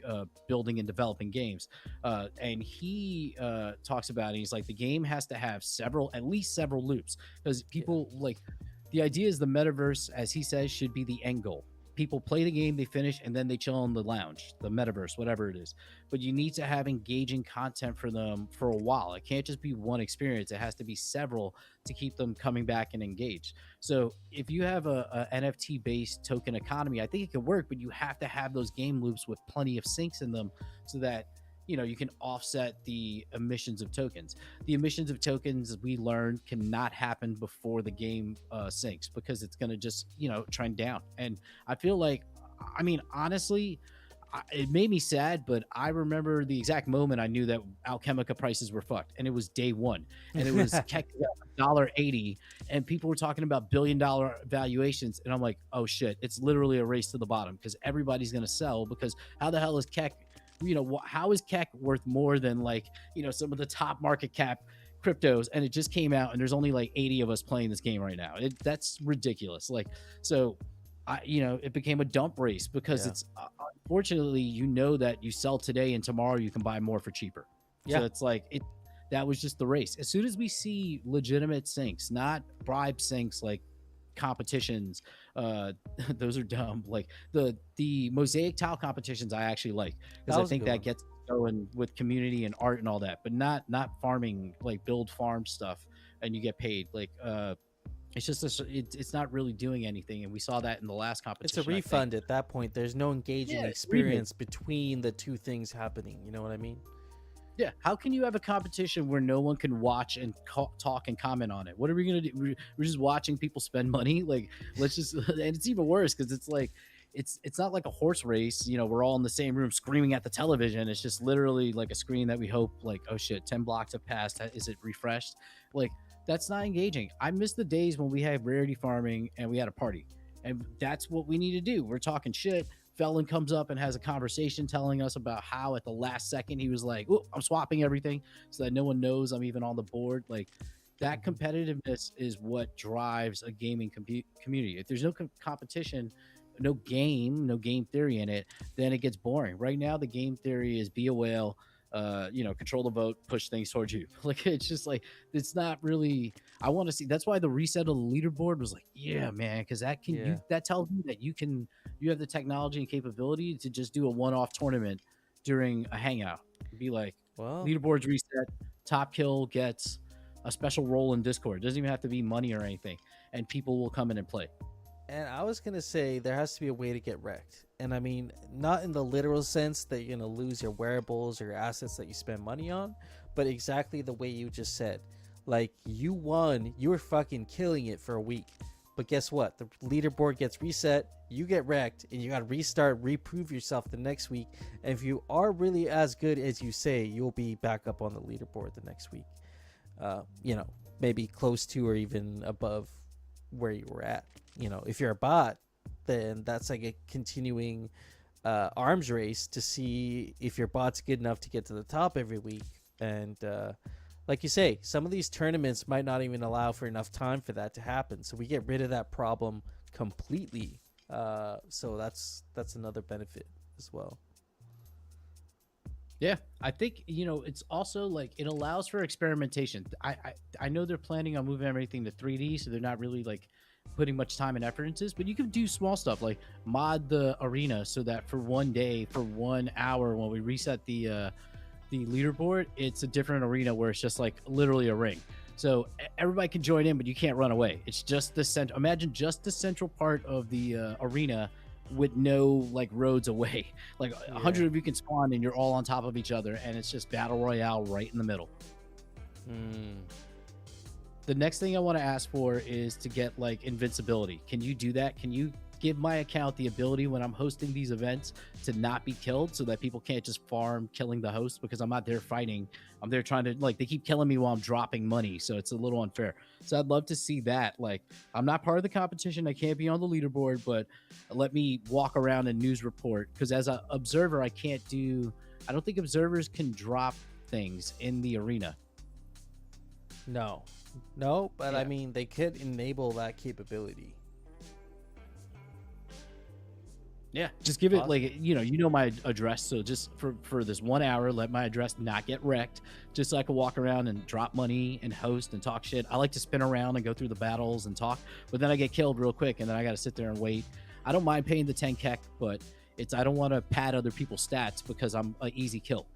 building and developing games. And he talks about it. He's like, the game has to have at least several loops, because people like. The idea is the metaverse, as he says, should be the end goal. People play the game, they finish, and then they chill in the lounge, the metaverse, whatever it is. But you need to have engaging content for them for a while. It can't just be one experience. It has to be several to keep them coming back and engaged. So if you have a NFT-based token economy, I think it can work, but you have to have those game loops with plenty of syncs in them so that you can offset the emissions of tokens. The emissions of tokens, we learned, cannot happen before the game syncs, because it's going to just, trend down. And I feel like, I mean, honestly, it made me sad, but I remember the exact moment I knew that Alchemica prices were fucked, and it was day one, and it was $1.80, and people were talking about billion-dollar valuations, and I'm like, oh shit, it's literally a race to the bottom, because everybody's going to sell, because how the hell is Keck, how is Keck worth more than some of the top market cap cryptos? And it just came out, and there's only like 80 of us playing this game right now. That's ridiculous. So it became a dump race, because it's unfortunately, that you sell today and tomorrow you can buy more for cheaper. So it's like that was just the race. As soon as we see legitimate syncs, not bribe syncs like competitions, those are dumb. Like the mosaic tile competitions I actually like, because I think that gets going with community and art and all that, but not farming, like build farm stuff and you get paid. Like it's just it's not really doing anything, and we saw that in the last competition. It's a refund at that point. There's no engaging experience between the two things happening. You know what I mean? Yeah. How can you have a competition where no one can watch and talk and comment on it? What are we going to do? We're just watching people spend money. Like, let's just, and it's even worse, because it's like, it's not like a horse race. We're all in the same room screaming at the television. It's just literally like a screen that we hope, like, oh shit, 10 blocks have passed. Is it refreshed? Like, that's not engaging. I miss the days when we had rarity farming and we had a party, and that's what we need to do. We're talking shit. Felon comes up and has a conversation telling us about how at the last second he was like, oh, I'm swapping everything so that no one knows I'm even on the board. Like, that competitiveness is what drives a gaming community. If there's no competition, no game theory in it, then it gets boring. Right now, the game theory is be a whale, control the vote, push things towards you. Like, it's just like, it's not really, I want to see. That's why the reset of the leaderboard was like, yeah, man, because that that tells me that you have the technology and capability to just do a one-off tournament during a hangout. Be like, well, leaderboards reset, top kill gets a special role in Discord. It doesn't even have to be money or anything, and people will come in and play. And I was gonna say there has to be a way to get wrecked, and I mean, not in the literal sense that you're gonna lose your wearables or your assets that you spend money on, but exactly the way you just said. Like, you won, you were fucking killing it for a week, but guess what? The leaderboard gets reset, you get wrecked, and you got to restart, reprove yourself the next week. And if you are really as good as you say, you'll be back up on the leaderboard the next week. Maybe close to or even above where you were at. If you're a bot, then that's like a continuing arms race to see if your bot's good enough to get to the top every week. And like you say, some of these tournaments might not even allow for enough time for that to happen. So we get rid of that problem completely. So that's another benefit as well. Yeah, I think, it's also like it allows for experimentation. I know they're planning on moving everything to 3D, so they're not really like putting much time and effort into this, but you can do small stuff like mod the arena so that for one day, for 1 hour, when we reset the leaderboard, it's a different arena where it's just like literally a ring. So everybody can join in, but you can't run away. It's just the center. Imagine just the central part of the arena with no like roads away. Like 100 of you can spawn and you're all on top of each other, and it's just battle royale right in the middle. The next thing I want to ask for is to get like invincibility. Can you do that? Can you give my account the ability when I'm hosting these events to not be killed, so that people can't just farm killing the host, because I'm not there fighting. I'm there trying to, like, they keep killing me while I'm dropping money, so it's a little unfair. So I'd love to see that. Like, I'm not part of the competition, I can't be on the leaderboard, but let me walk around and news report, because as an observer, I don't think observers can drop things in the arena. No, but yeah. I mean, they could enable that capability. Yeah, just give it like, you know my address, so just for this 1 hour, let my address not get wrecked, just so I can walk around and drop money and host and talk shit. I like to spin around and go through the battles and talk, but then I get killed real quick, and then I got to sit there and wait. I don't mind paying the 10 kek, but I don't want to pad other people's stats because I'm an easy kill.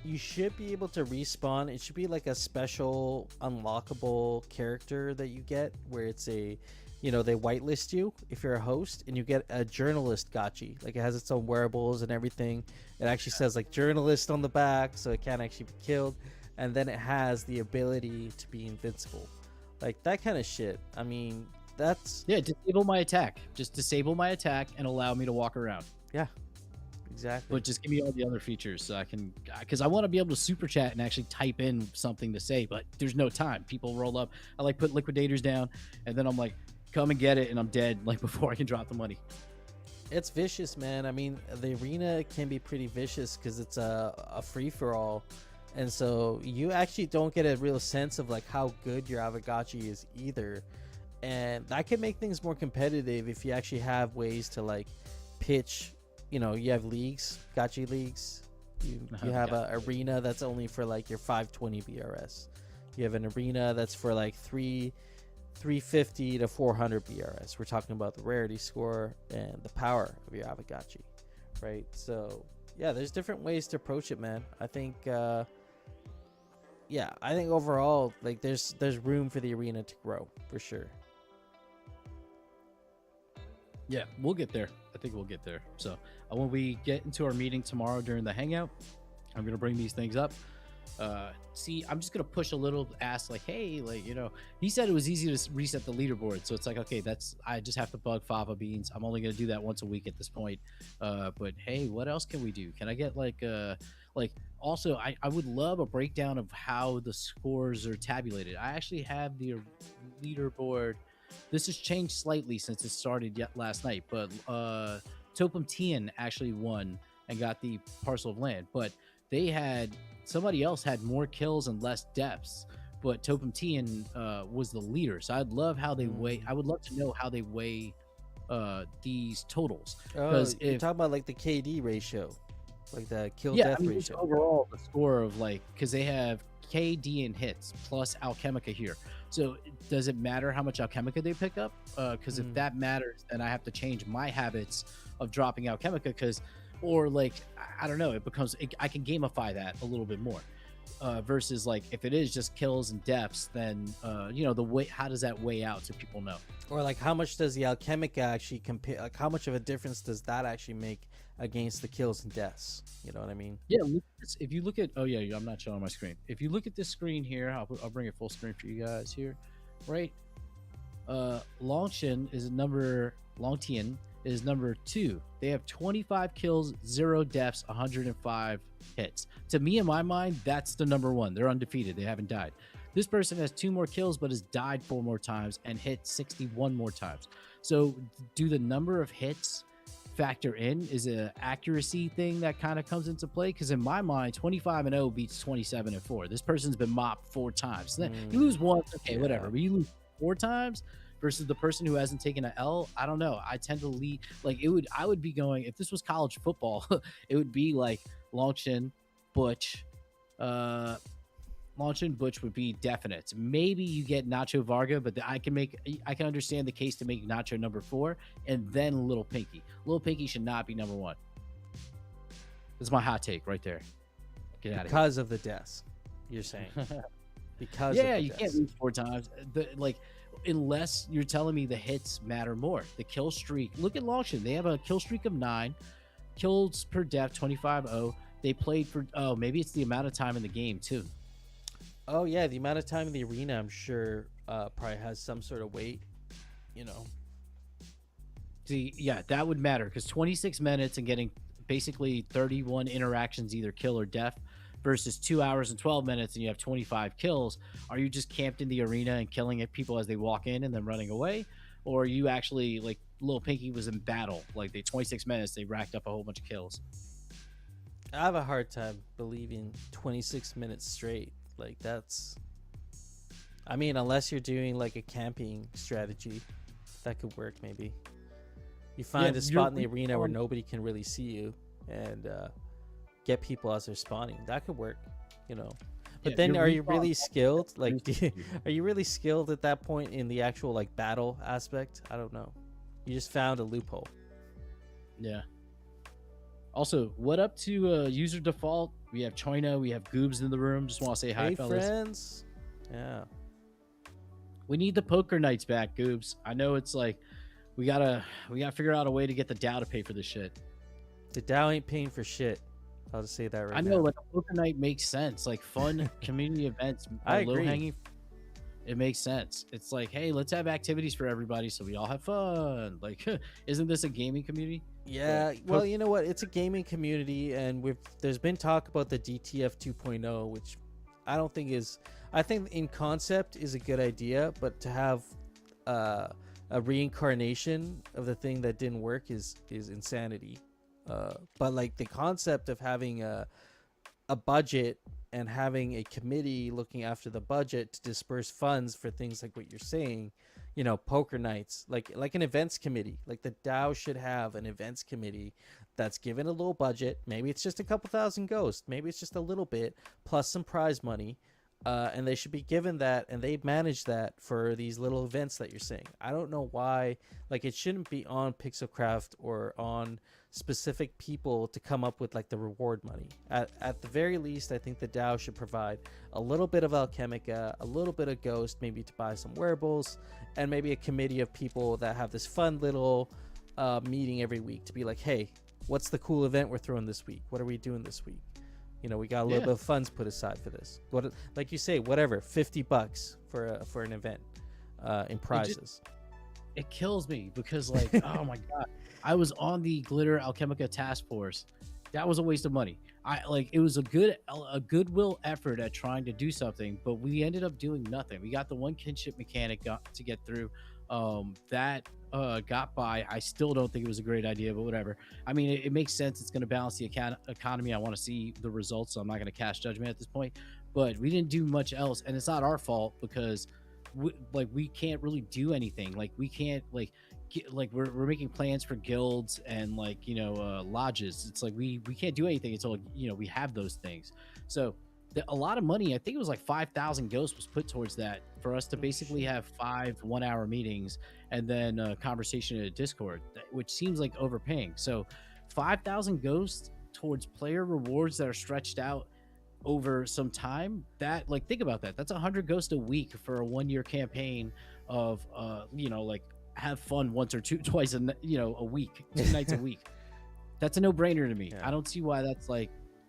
You should be able to respawn. It should be like a special unlockable character that you get, where it's a, they whitelist you if you're a host, and you get a journalist gachi. Like, it has its own wearables and everything. It actually says like journalist on the back, so it can't actually be killed. And then it has the ability to be invincible. Like, that kind of shit. I mean, that's... Yeah, disable my attack. Just disable my attack and allow me to walk around. Yeah. Exactly. But just give me all the other features so I can, because I want to be able to super chat and actually type in something to say, but there's no time. People roll up. I like put liquidators down, and then I'm like, come and get it, and I'm dead like before I can drop the money. It's vicious, man. I mean, the arena can be pretty vicious because it's a free-for-all, and so you actually don't get a real sense of like how good your Avagachi is either, and that can make things more competitive if you actually have ways to like pitch. You have leagues, gachi leagues. You have an arena that's only for like your 520 BRS. You have an arena that's for like 350 to 400 BRS. We're talking about the rarity score and the power of your Avagachi, right? So yeah, there's different ways to approach it, man. I think overall, like, there's room for the arena to grow for sure. Yeah, we'll get there. I think we'll get there. So when we get into our meeting tomorrow during the hangout, I'm going to bring these things up. See, I'm just going to push a little, ask like, hey, like, he said it was easy to reset the leaderboard. So it's like, okay, I just have to bug Fava Beans. I'm only going to do that once a week at this point. But hey, what else can we do? Can I get also, I would love a breakdown of how the scores are tabulated. I actually have the leaderboard. This has changed slightly since it started last night, but Topum Tien actually won and got the parcel of land, but somebody else had more kills and less deaths, but Topum Tien was the leader. So I'd love how they weigh. I would love to know how they weigh these totals. Because you're talking about like the KD ratio, like the kill-death ratio. Overall, the score of because they have KD and hits plus Alchemica here. So does it matter how much Alchemica they pick up? Because if that matters, then I have to change my habits of dropping Alchemica, I don't know, I can gamify that a little bit more. Versus like if it is just kills and deaths, then how does that weigh out so people know? Or like how much does the Alchemica actually compare? Like how much of a difference does that actually make against the kills and deaths? You know what I mean? Yeah. If you look at, I'm not showing my screen. If you look at this screen here, I'll bring it full screen for you guys here, right? Longtian is number 2. They have 25 kills, 0 deaths, 105 hits. To me, in my mind, that's the number 1. They're undefeated. They haven't died. This person has 2 more kills, but has died 4 more times and hit 61 more times. So do the number of hits factor in? Is it an accuracy thing that kind of comes into play? Because in my mind, 25-0 beats 27-4. This person's been mopped 4 times. So you lose 1, okay, whatever. But you lose 4 times versus the person who hasn't taken an L. I don't know. I tend to lead I would be going, if this was college football, it would be like Longchin, Butch. Longchin, Butch would be definite. Maybe you get Nacho Varga, but I can understand the case to make Nacho number 4 and then Little Pinky. Little Pinky should not be number 1. This is my hot take right there. Get out of here. Because of the deaths, you're saying. Because you can't lose 4 times. Unless you're telling me the hits matter more. The kill streak. Look at Longchin. They have a kill streak of 9. Kills per death 25-0. They played for maybe it's the amount of time in the game too. Oh yeah, the amount of time in the arena, I'm sure probably has some sort of weight, See, yeah, that would matter because 26 minutes and getting basically 31 interactions, either kill or death, versus 2 hours and 12 minutes and you have 25 kills. Are you just camped in the arena and killing at people as they walk in and then running away? Or are you actually, like Little Pinky was in battle, like they 26 minutes, they racked up a whole bunch of kills? I have a hard time believing 26 minutes straight. Like that's, I mean, unless you're doing like a camping strategy, that could work maybe. You find a spot in the arena where nobody can really see you and get people as they're spawning. That could work, you know. But then are you really skilled? Like, are you really skilled at that point in the actual like battle aspect? I don't know. You just found a loophole. Yeah. Also, what up to user default? We have Choina, we have Goobs in the room. Just want to say hi, fellas. Friends. Yeah. We need the poker nights back, Goobs. I know it's like we gotta figure out a way to get the DAO to pay for this shit. The DAO ain't paying for shit. I'll just say that right now. I know, like a poker night makes sense. Like fun community events. I agree. Low-hanging, it makes sense. It's like, hey, let's have activities for everybody so we all have fun. Like, isn't this a gaming community? Yeah. Well, you know what? It's a gaming community, and there's been talk about the DTF 2.0, which I don't think is. I think in concept is a good idea, but to have a reincarnation of the thing that didn't work is insanity. But like the concept of having a budget and having a committee looking after the budget to disperse funds for things like what you're saying, you know, poker nights, like an events committee. Like the DAO should have an events committee that's given a little budget. Maybe it's just a couple thousand ghosts, maybe it's just a little bit plus some prize money, and they should be given that, and they manage that for these little events that you're saying. I don't know why, like it shouldn't be on Pixelcraft or on specific people to come up with like the reward money. At the very least, I think the DAO should provide a little bit of Alchemica, a little bit of Ghost, maybe to buy some wearables, and maybe a committee of people that have this fun little meeting every week to be like, hey, what's the cool event we're throwing this week? What are we doing this week? You know, we got a little bit of funds put aside for this. What, like you say, whatever, $50 for an event in prizes. It kills me because, like, oh my god, I was on the Glitter Alchemica task force. That was a waste of money. It was a goodwill effort at trying to do something, but we ended up doing nothing. We got the one kinship mechanic to get through. That got by. I still don't think it was a great idea, but whatever. I mean, it makes sense. It's going to balance the economy. I want to see the results, so I'm not going to cast judgment at this point. But we didn't do much else, and it's not our fault because we can't really do anything. Like we can't we're making plans for guilds and lodges. It's like we can't do anything until we have those things. So a lot of money, I think it was like 5,000 ghosts was put towards that for us to basically have 5 1-hour meetings and then a conversation in a Discord, which seems like overpaying. So 5,000 ghosts towards player rewards that are stretched out over some time, that think about that. That's 100 ghosts a week for a 1-year campaign of have fun once or twice a week, 2 nights a week. That's a no-brainer to me. I don't see why that's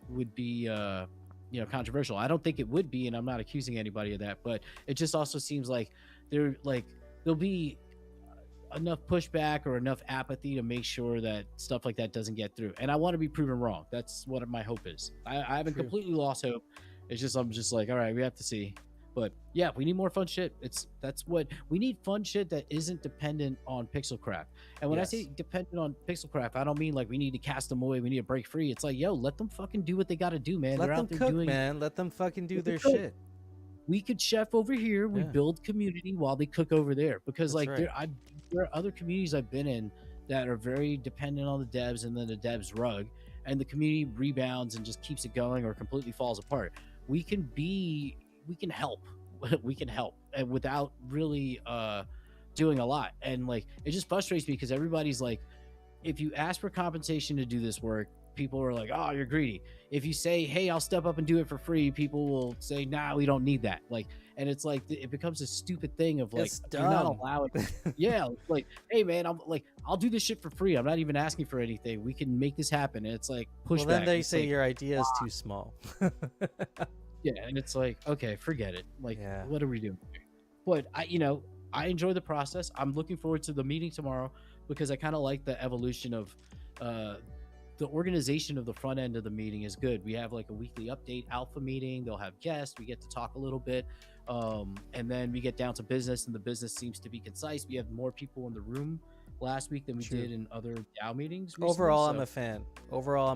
would be controversial. I don't think it would be, and I'm not accusing anybody of that, but it just also seems like there'll be enough pushback or enough apathy to make sure that stuff like that doesn't get through. And I want to be proven wrong. That's what my hope is. I haven't completely lost hope. It's just I'm just like, all right, we have to see. But yeah, we need more fun shit. That's what we need. Fun shit that isn't dependent on Pixelcraft. And when I say dependent on Pixelcraft, I don't mean like we need to cast them away, we need to break free. It's like, yo, let them fucking do what they got to do, man. Let them cook, man. Let them fucking do their shit. We could chef over here. We build community while they cook over there. Because there are other communities I've been in that are very dependent on the devs and then the devs rug, and the community rebounds and just keeps it going or completely falls apart. We can help and without really doing a lot. And it just frustrates me because everybody's like, if you ask for compensation to do this work, people are like, oh, you're greedy. If you say, hey, I'll step up and do it for free, people will say, nah, we don't need that. And it's like it becomes a stupid thing of you're not allowing hey man, I'll do this shit for free. I'm not even asking for anything. We can make this happen. And it's like pushback. Well, then they say your idea is too small. Yeah, and it's like, okay, forget it. What are we doing? But I enjoy the process. I'm looking forward to the meeting tomorrow. because I kind of like the evolution of the organization of the front end of the meeting is good. We have like a weekly update alpha meeting. They'll have guests. We get to talk a little bit. And then we get down to business, and the business seems to be concise. We have more people in the room last week than we did in other DAO meetings recently, overall. I'm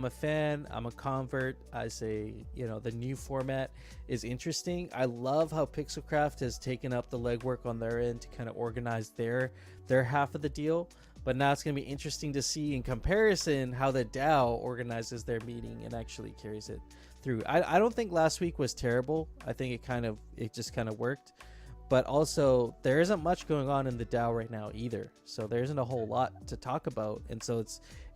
a fan. I'm a convert. I say, the new format is interesting. I love how Pixelcraft has taken up the legwork on their end to kind of organize their half of the deal. But now it's going to be interesting to see in comparison how the DAO organizes their meeting and actually carries it through. I don't think last week was terrible. I think it just kind of worked. But also, there isn't much going on in the DAO right now either. So there isn't a whole lot to talk about. And so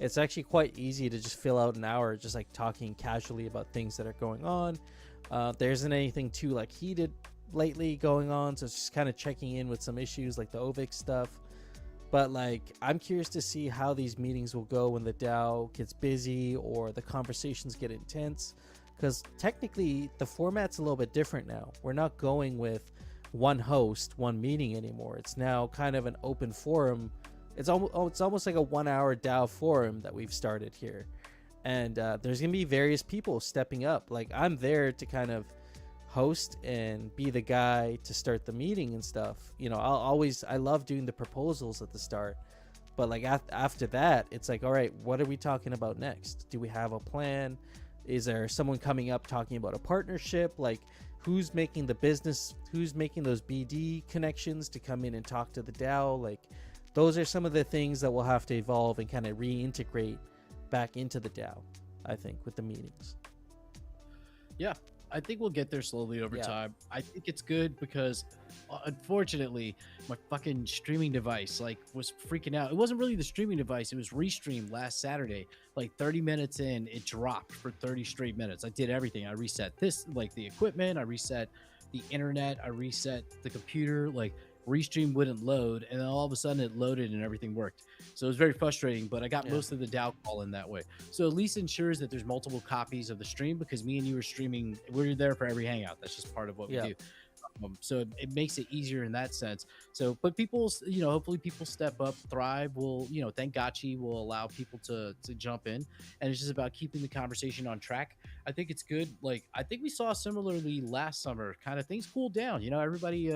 it's actually quite easy to just fill out an hour just like talking casually about things that are going on. There isn't anything too like heated lately going on. So it's just kind of checking in with some issues like the OVIX stuff. But like, I'm curious to see how these meetings will go when the DAO gets busy or the conversations get intense. Because technically, the format's a little bit different now. We're not going with one host, one meeting anymore. It's now kind of an open forum. It's almost like a 1 hour DAO forum that we've started here. And there's going to be various people stepping up. Like, I'm there to kind of host and be the guy to start the meeting and stuff. I love doing the proposals at the start, but like after that, it's like, all right, what are we talking about next? Do we have a plan? Is there someone coming up talking about a partnership? Like, who's making the business, who's making those BD connections to come in and talk to the DAO? Like, those are some of the things that we'll have to evolve and kind of reintegrate back into the DAO, I think, with the meetings. Yeah, I think we'll get there slowly over time. I think it's good because unfortunately my fucking streaming device was freaking out. It wasn't really the streaming device, it was Restream last Saturday. Like 30 minutes in, it dropped for 30 straight minutes. I did everything. I reset the equipment, I reset the internet, I reset the computer. Restream wouldn't load, and then all of a sudden it loaded and everything worked. So it was very frustrating, but I got most of the DAO call in that way. So at least ensures that there's multiple copies of the stream, because me and you are streaming, we're there for every hangout. That's just part of what we do. So it makes it easier in that sense. So, but people, hopefully people step up, thrive. Will, thank Gotchi will allow people to jump in, and it's just about keeping the conversation on track. I think it's good. I think we saw similarly last summer, kind of things cooled down. Everybody,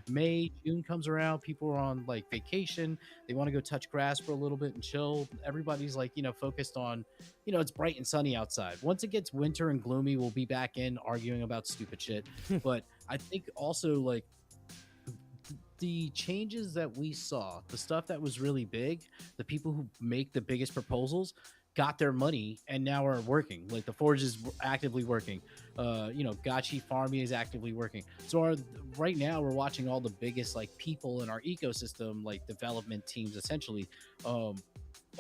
May, June comes around, people are on vacation. They want to go touch grass for a little bit and chill. Everybody's focused on, it's bright and sunny outside. Once it gets winter and gloomy, we'll be back in arguing about stupid shit. But I think also the changes that we saw, the stuff that was really big, the people who make the biggest proposals got their money and now are working. Like the Forge is actively working. Gotchi Farming is actively working. So right now we're watching all the biggest people in our ecosystem, development teams essentially,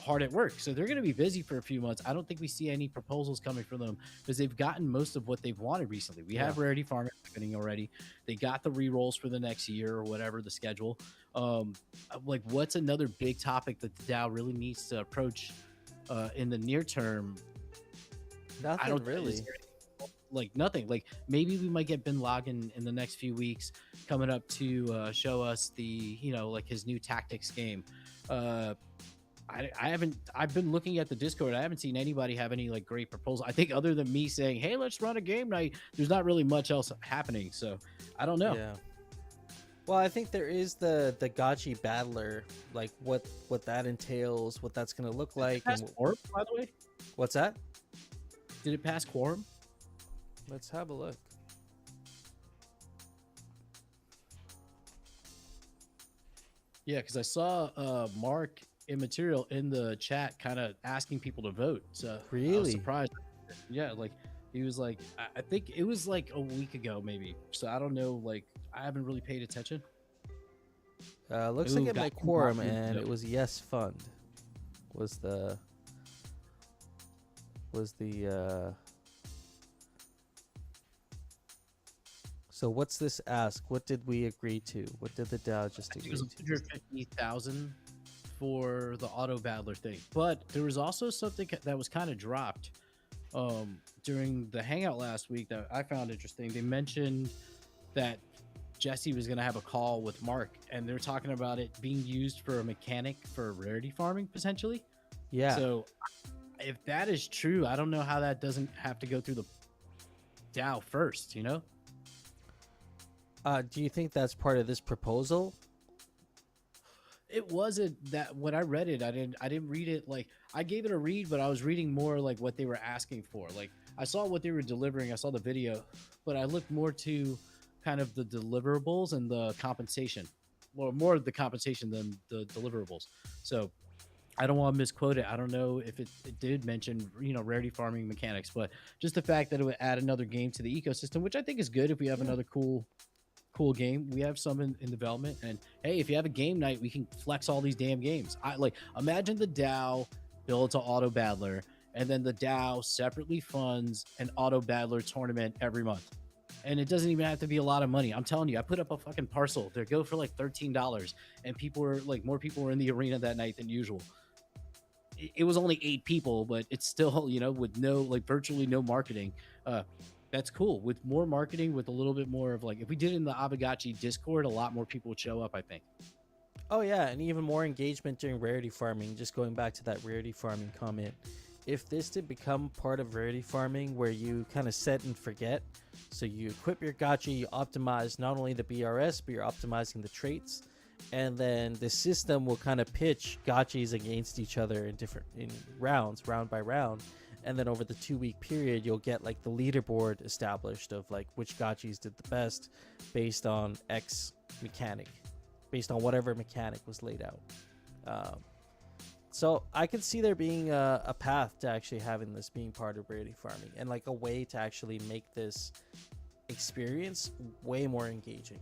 hard at work. So they're going to be busy for a few months. I don't think we see any proposals coming from them because they've gotten most of what they've wanted recently. We have Rarity Farming happening already. They got the re-rolls for the next year or whatever the schedule. What's another big topic that the DAO really needs to approach in the near term? Nothing, I don't really. Nothing. Maybe we might get Bin Laden in the next few weeks coming up to show us the his new tactics game. I've been looking at the Discord. I haven't seen anybody have any great proposal. I think other than me saying, hey, let's run a game night, there's not really much else happening. So I don't know. Yeah. Well, I think there is the Gotchi Battler, what that entails, what that's going to look like. Did it pass quorum, by the way? What's that? Did it pass quorum? Let's have a look. Yeah, because I saw Mark Immaterial in the chat kind of asking people to vote. So really? I was surprised. Yeah, he was I think it was a week ago maybe. So I don't know, I haven't really paid attention. Looks like it made quorum and it was yes fund was the So what's this ask? What did we agree to? What did the DAO just agree to? It was 150,000 for the auto battler thing, but there was also something that was kind of dropped during the hangout last week that I found interesting. They mentioned that Jesse was going to have a call with Mark, and they're talking about it being used for a mechanic for rarity farming potentially. Yeah. So if that is true, I don't know how that doesn't have to go through the DAO first, you know? Do you think that's part of this proposal? It wasn't that when I read it, I didn't read it like I gave it a read, but I was reading more like what they were asking for. Like I saw what they were delivering, I saw the video, but I looked more to kind of the deliverables and the compensation. Well, more of the compensation than the deliverables. So I don't want to misquote it. I don't know if it did mention, you know, rarity farming mechanics, but just the fact that it would add another game to the ecosystem, which I think is good if we have another cool game. We have some in development, and hey, if you have a game night, we can flex all these damn games. I like imagine the DAO builds an auto battler, and then the DAO separately funds an auto battler tournament every month. And it doesn't even have to be a lot of money. I'm telling you, I put up a fucking parcel. They go for like $13, and people were like, more people were in the arena that night than usual. It was only 8 people, but it's still, you know, with no, like virtually no marketing. That's cool. With more marketing, with a little bit more of like, if we did it in the Abigachi Discord, a lot more people would show up, I think. Oh yeah, and even more engagement during rarity farming. Just going back to that rarity farming comment, if this did become part of rarity farming where you kind of set and forget, so you equip your gacha, you optimize not only the BRS, but you're optimizing the traits, and then the system will kind of pitch gachis against each other in rounds, round by round, and then over the 2-week period you'll get like the leaderboard established of like which gachis did the best based on X mechanic, based on whatever mechanic was laid out. So I could see there being a path to actually having this being part of rarity farming, and like a way to actually make this experience way more engaging.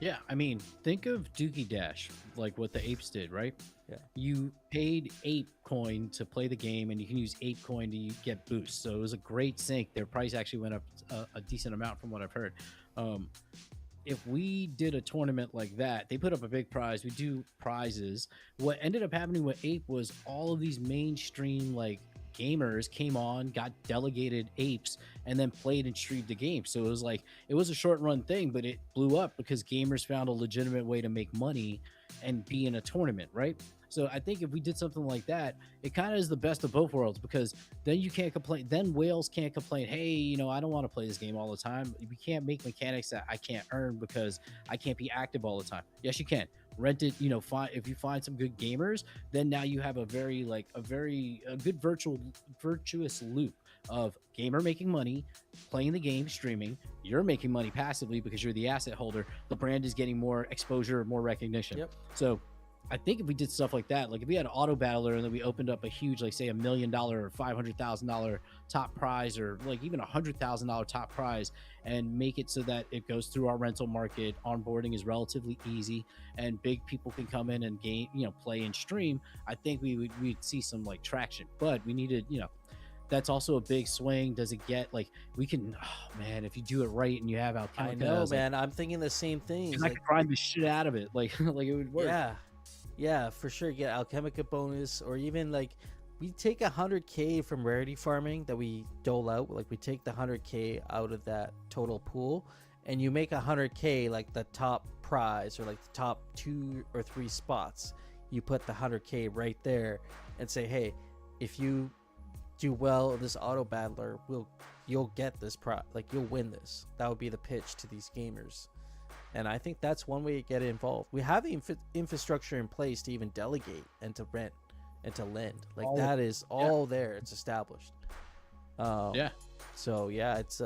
Yeah, I mean, think of Dookie Dash, like what the apes did, right? Yeah. You paid ape coin to play the game, and you can use ape coin to get boosts. So it was a great sync. Their price actually went up a decent amount from what I've heard. If we did a tournament like that, they put up a big prize. We do prizes. What ended up happening with Ape was all of these mainstream like gamers came on, got delegated apes, and then played and streamed the game. So it was like, it was a short run thing, but it blew up because gamers found a legitimate way to make money and be in a tournament, right? So I think if we did something like that, it kind of is the best of both worlds, because then you can't complain. Then whales can't complain, hey, you know, I don't want to play this game all the time. We can't make mechanics that I can't earn because I can't be active all the time. Yes, you can. Rent it, you know, if you find some good gamers, then now you have a good virtuous loop of gamer making money, playing the game, streaming. You're making money passively because you're the asset holder. The brand is getting more exposure, more recognition. Yep. So I think if we did stuff like that, like if we had an auto battler and then we opened up a huge, like say $1 million or $500,000 top prize, or like even $100,000 top prize, and make it so that it goes through our rental market, onboarding is relatively easy, and big people can come in and game, you know, play and stream, I think we'd see some like traction. But we needed, you know, that's also a big swing. Does it get like, we can, oh man, if you do it right and you have Alchemica, I know, man, I'm thinking the same thing. I could grind the shit out of it, like like it would work. Yeah, for sure. Get Alchemica bonus, or even like we take 100k from rarity farming that we dole out. Like we take the 100k out of that total pool, and you make 100k like the top prize, or like the top 2 or 3 spots. You put the 100k right there and say, hey, if you do well in this auto battler, you'll get this like you'll win this. That would be the pitch to these gamers. And I think that's one way to get involved. We have the infrastructure in place to even delegate and to rent and to lend. Like that is all there. It's established. So yeah, it's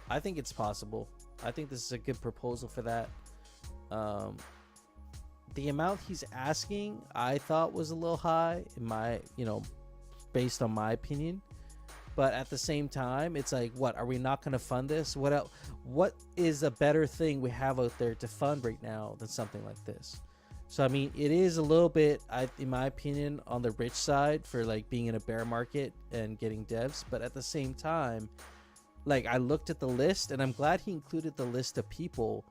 I think it's possible. I think this is a good proposal for that. The amount he's asking, I thought was a little high in my, you know, based on my opinion. But at the same time, it's like, what, are we not going to fund this? What else? What is a better thing we have out there to fund right now than something like this? So I mean, it is a little bit, in my opinion, on the rich side for like being in a bear market and getting devs. But at the same time, like I looked at the list, and I'm glad he included the list of people,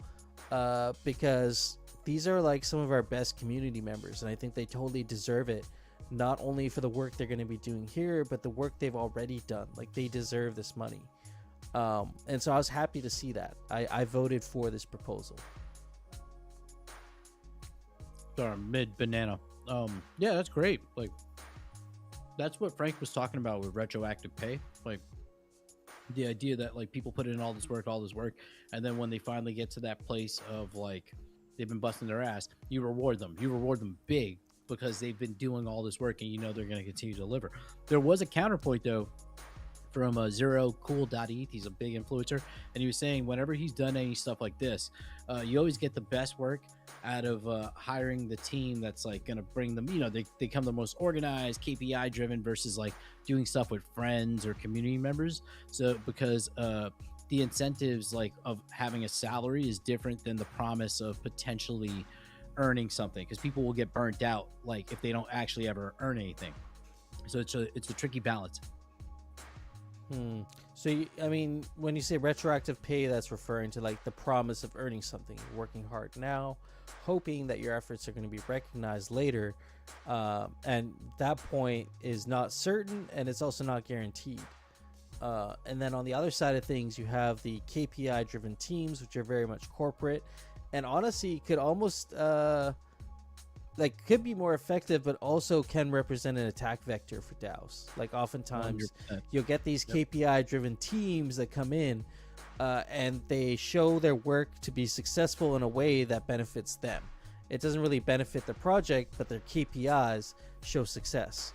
because these are like some of our best community members, and I think they totally deserve it. Not only for the work they're going to be doing here, but the work they've already done. Like they deserve this money. And so I was happy to see that. I voted for this proposal. Sorry, mid banana. Yeah, that's great. Like, that's what Frank was talking about with retroactive pay. Like, the idea that like people put in all this work, and then when they finally get to that place of like they've been busting their ass, you reward them. You reward them big because they've been doing all this work, and you know they're going to continue to deliver. There was a counterpoint though from ZeroCool.eth. He's a big influencer, and he was saying whenever he's done any stuff like this, you always get the best work out of hiring the team that's like going to bring them, you know, they become the most organized, KPI driven versus like doing stuff with friends or community members. So because the incentives like of having a salary is different than the promise of potentially earning something, because people will get burnt out like if they don't actually ever earn anything. So it's a tricky balance. So, I mean, when you say retroactive pay, that's referring to like the promise of earning something, working hard now, hoping that your efforts are going to be recognized later. And that point is not certain, and it's also not guaranteed. And then on the other side of things, you have the KPI driven teams, which are very much corporate, and honestly could almost could be more effective, but also can represent an attack vector for DAOs. Like oftentimes 100%. You'll get these KPI driven teams that come in and they show their work to be successful in a way that benefits them. It doesn't really benefit the project, but their KPIs show success.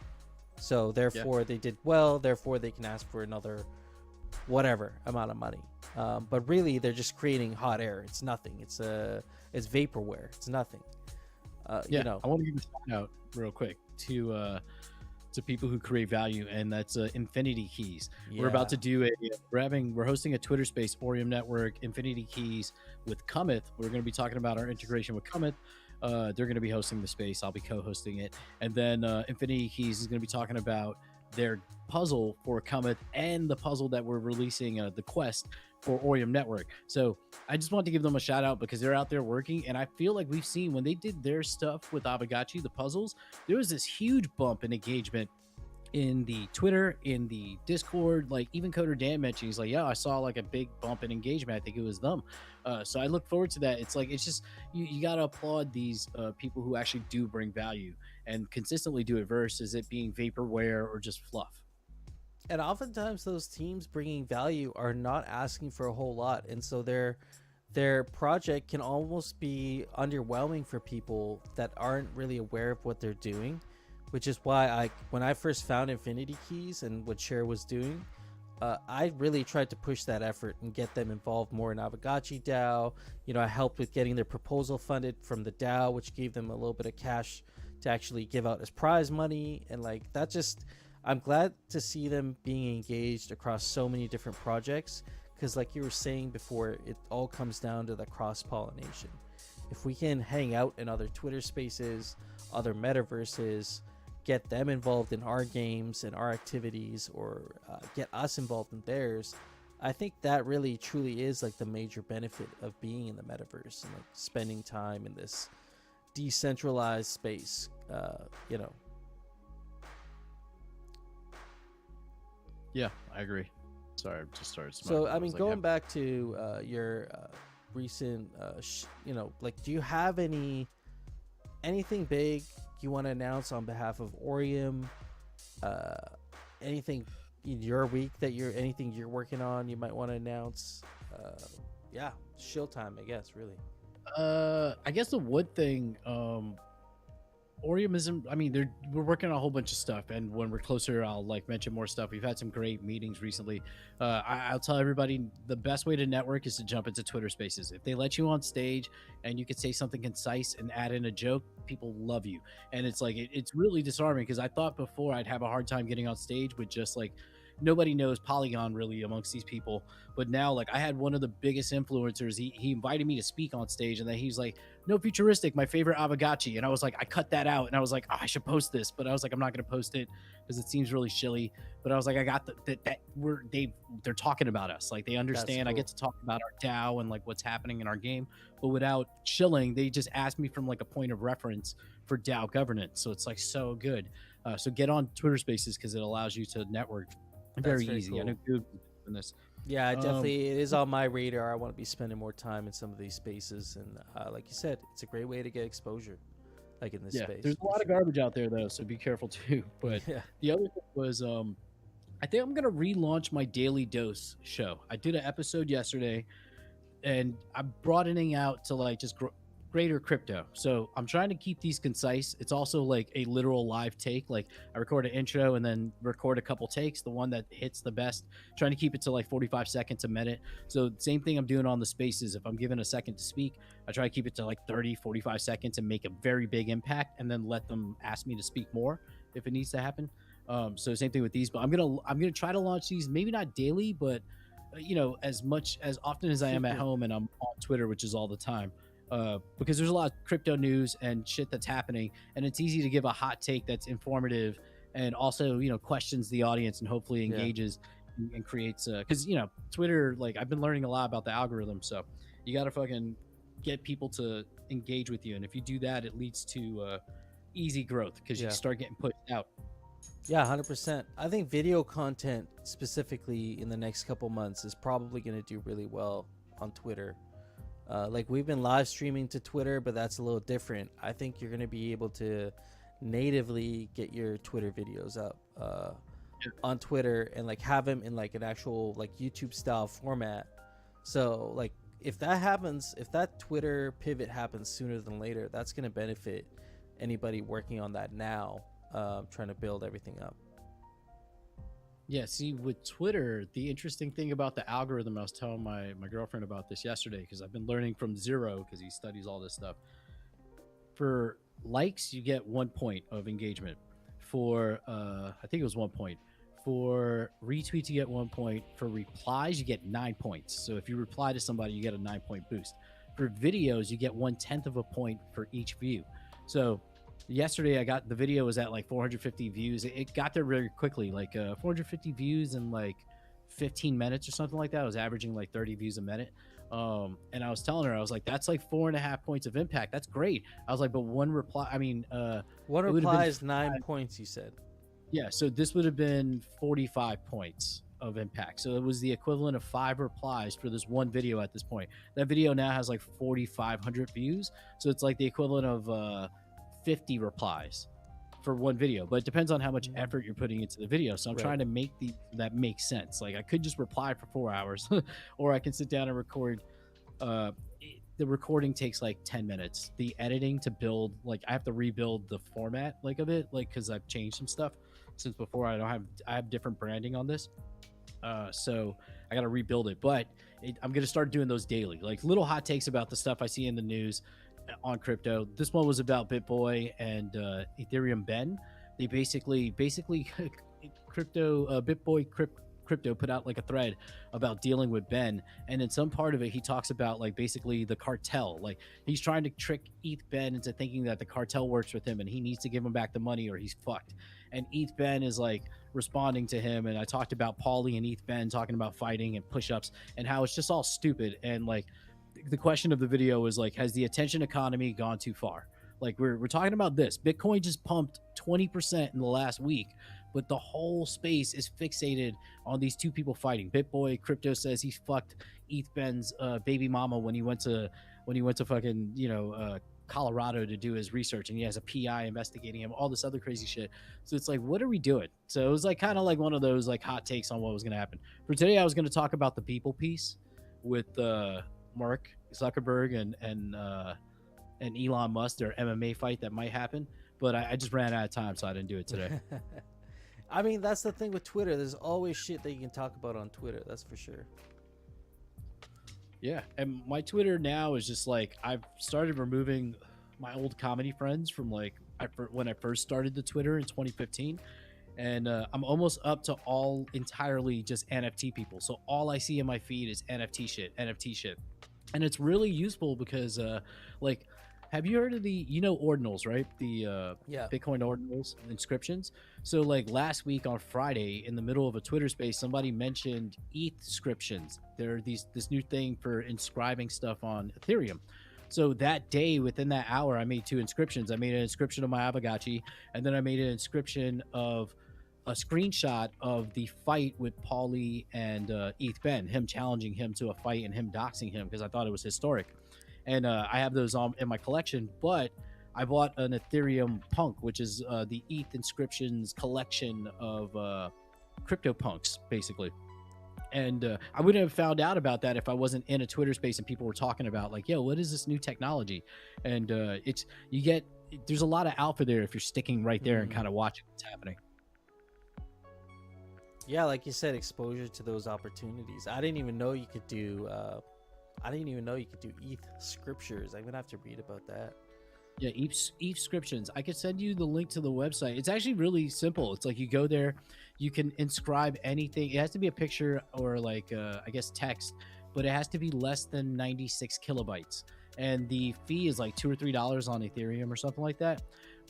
So therefore they did well, therefore they can ask for another whatever amount of money. But really they're just creating hot air. It's nothing. It's vaporware. It's nothing. You know, I want to give a shout out real quick to people who create value, and that's Infinity Keys. Yeah. We're about to do we're hosting a Twitter space, Orium Network, Infinity Keys with Cometh. We're going to be talking about our integration with Cometh. They're going to be hosting the space. I'll be co-hosting it. And then Infinity Keys is going to be talking about their puzzle for Cometh and the puzzle that we're releasing, the quest for Orium Network. So I just want to give them a shout out because they're out there working, and I feel like we've seen when they did their stuff with Aavegotchi, the puzzles, there was this huge bump in engagement in the Twitter, in the Discord. Like even Coder Dan mentioned, he's like, yeah, I saw like a big bump in engagement. I think it was them. So I look forward to that. It's like, it's just, you got to applaud these people who actually do bring value and consistently do it versus it being vaporware or just fluff. And oftentimes those teams bringing value are not asking for a whole lot. And so their project can almost be underwhelming for people that aren't really aware of what they're doing, which is why when I first found Infinity Keys and what Cher was doing, I really tried to push that effort and get them involved more in Aavegotchi DAO. You know, I helped with getting their proposal funded from the DAO, which gave them a little bit of cash to actually give out as prize money. And like that just... I'm glad to see them being engaged across so many different projects, because like you were saying before, it all comes down to the cross-pollination. If we can hang out in other Twitter spaces, other metaverses, get them involved in our games and our activities, or get us involved in theirs, I think that really truly is like the major benefit of being in the metaverse and like spending time in this decentralized space, you know. Yeah, I agree. Sorry, I just started smoking. So, I mean, going back to your recent, you know, like, do you have anything big you want to announce on behalf of Orium? Anything in your week anything you're working on you might want to announce? Yeah, shill time, I guess, really. I guess the wood thing, Orium isn't, I mean, we're working on a whole bunch of stuff, and when we're closer, I'll like mention more stuff. We've had some great meetings recently. I'll tell everybody the best way to network is to jump into Twitter spaces. If they let you on stage and you could say something concise and add in a joke, people love you. And it's like, it's really disarming, because I thought before I'd have a hard time getting on stage with just like, nobody knows Polygon really amongst these people. But now, like, I had one of the biggest influencers. He invited me to speak on stage, and then he's like, "No Futuristic, my favorite Aavegotchi." And I was like, I cut that out, and I was like, oh, I should post this, but I was like, I'm not going to post it because it seems really shilly. But I was like, I got they're talking about us, like they understand. Cool. I get to talk about our DAO and like what's happening in our game, but without chilling, they just asked me from like a point of reference for DAO governance. So it's like so good. So get on Twitter Spaces because it allows you to network. Very easy. Cool. I know Google's doing this. Yeah, definitely. It is on my radar. I want to be spending more time in some of these spaces, and like you said, it's a great way to get exposure, like in this space. There's a lot of garbage out there though, so be careful too. But the other thing was, I think I'm gonna relaunch my Daily Dose show. I did an episode yesterday, and I'm broadening out to like just greater crypto. So I'm trying to keep these concise. It's also like a literal live take. Like I record an intro and then record a couple takes, the one that hits the best, trying to keep it to like 45 seconds a minute. So same thing I'm doing on the spaces. If I'm given a second to speak, I try to keep it to like 30, 45 seconds and make a very big impact, and then let them ask me to speak more if it needs to happen. So same thing with these, but I'm gonna try to launch these, maybe not daily, but as often as I am at home and I'm on Twitter, which is all the time. Because there's a lot of crypto news and shit that's happening, and it's easy to give a hot take that's informative and also questions the audience and hopefully engages and creates because Twitter, like I've been learning a lot about the algorithm, so you got to fucking get people to engage with you, and if you do that, it leads to easy growth because you start getting pushed out. Yeah, 100%. I think video content specifically in the next couple months is probably going to do really well on Twitter. Like we've been live streaming to Twitter, but that's a little different. I think you're going to be able to natively get your Twitter videos up on Twitter and like have them in like an actual like YouTube style format. So like if that happens, if that Twitter pivot happens sooner than later, that's going to benefit anybody working on that now, trying to build everything up. Yeah, see, with Twitter, the interesting thing about the algorithm, I was telling my girlfriend about this yesterday because I've been learning from Zero because he studies all this stuff. For likes, you get 1 point of engagement. For, I think it was 1 point. For retweets, you get 1 point. For replies, you get 9 points. So if you reply to somebody, you get a 9-point boost. For videos, you get 1/10 of a point for each view. So yesterday I got the video was at like 450 views. It got there very quickly, like 450 views in like 15 minutes or something like that. I was averaging like 30 views a minute. And I was telling her, I was like, that's like 4.5 points of impact. That's great. I was like, but one reply, one reply is 9 points, you said. Yeah. So this would have been 45 points of impact. So it was the equivalent of 5 replies for this one video at this point. That video now has like 4,500 views. So it's like the equivalent of 50 replies for one video, but it depends on how much effort you're putting into the video. So I'm trying to make that make sense. Like I could just reply for 4 hours or I can sit down and record. The recording takes like 10 minutes. The editing to build, like I have to rebuild the format like of it, like because I've changed some stuff since before. I have different branding on this. So I got to rebuild it, but I'm going to start doing those daily, like little hot takes about the stuff I see in the news on crypto. This one was about BitBoy and Ethereum Ben. They basically crypto BitBoy crypto put out like a thread about dealing with Ben, and in some part of it he talks about like basically the cartel, like he's trying to trick ETH Ben into thinking that the cartel works with him and he needs to give him back the money or he's fucked. And ETH Ben is like responding to him, and I talked about Paulie and ETH Ben talking about fighting and push-ups and how it's just all stupid. And like the question of the video is like, has the attention economy gone too far? Like we're talking about this. Bitcoin just pumped 20% in the last week, but the whole space is fixated on these two people fighting. BitBoy Crypto says he fucked ETH Ben's baby mama when he went to fucking Colorado to do his research, and he has a PI investigating him, all this other crazy shit. So it's like, what are we doing? So it was like kind of like one of those like hot takes on what was going to happen. For today, I was going to talk about the people piece with Mark Zuckerberg and Elon Musk, their MMA fight that might happen, but I just ran out of time, so I didn't do it today. I mean, that's the thing with Twitter. There's always shit that you can talk about on Twitter. That's for sure. Yeah, and my Twitter now is just like, I've started removing my old comedy friends from like when I first started the Twitter in 2015. And I'm almost up to all entirely just NFT people. So all I see in my feed is NFT shit. And it's really useful because like, have you heard of the, ordinals, right? The Bitcoin ordinals inscriptions. So like last week on Friday, in the middle of a Twitter space, somebody mentioned ETH inscriptions. They're this new thing for inscribing stuff on Ethereum. So that day, within that hour, I made 2 inscriptions. I made an inscription of my Aavegotchi, and then I made an inscription of a screenshot of the fight with Paulie and ETH Ben, him challenging him to a fight and him doxing him because I thought it was historic. And I have those in my collection, but I bought an Ethereum Punk, which is the ETH Inscriptions collection of crypto punks, basically. And I wouldn't have found out about that if I wasn't in a Twitter space and people were talking about like, yo, what is this new technology? And there's a lot of alpha there if you're sticking right there and kind of watching what's happening. Yeah, like you said, exposure to those opportunities. I didn't even know you could do ETH scriptures. I'm gonna have to read about that. Yeah, ETH inscriptions. I could send you the link to the website. It's actually really simple. It's like you go there, you can inscribe anything. It has to be a picture or like I guess text, but it has to be less than 96 kilobytes. And the fee is like $2 or $3 on Ethereum or something like that.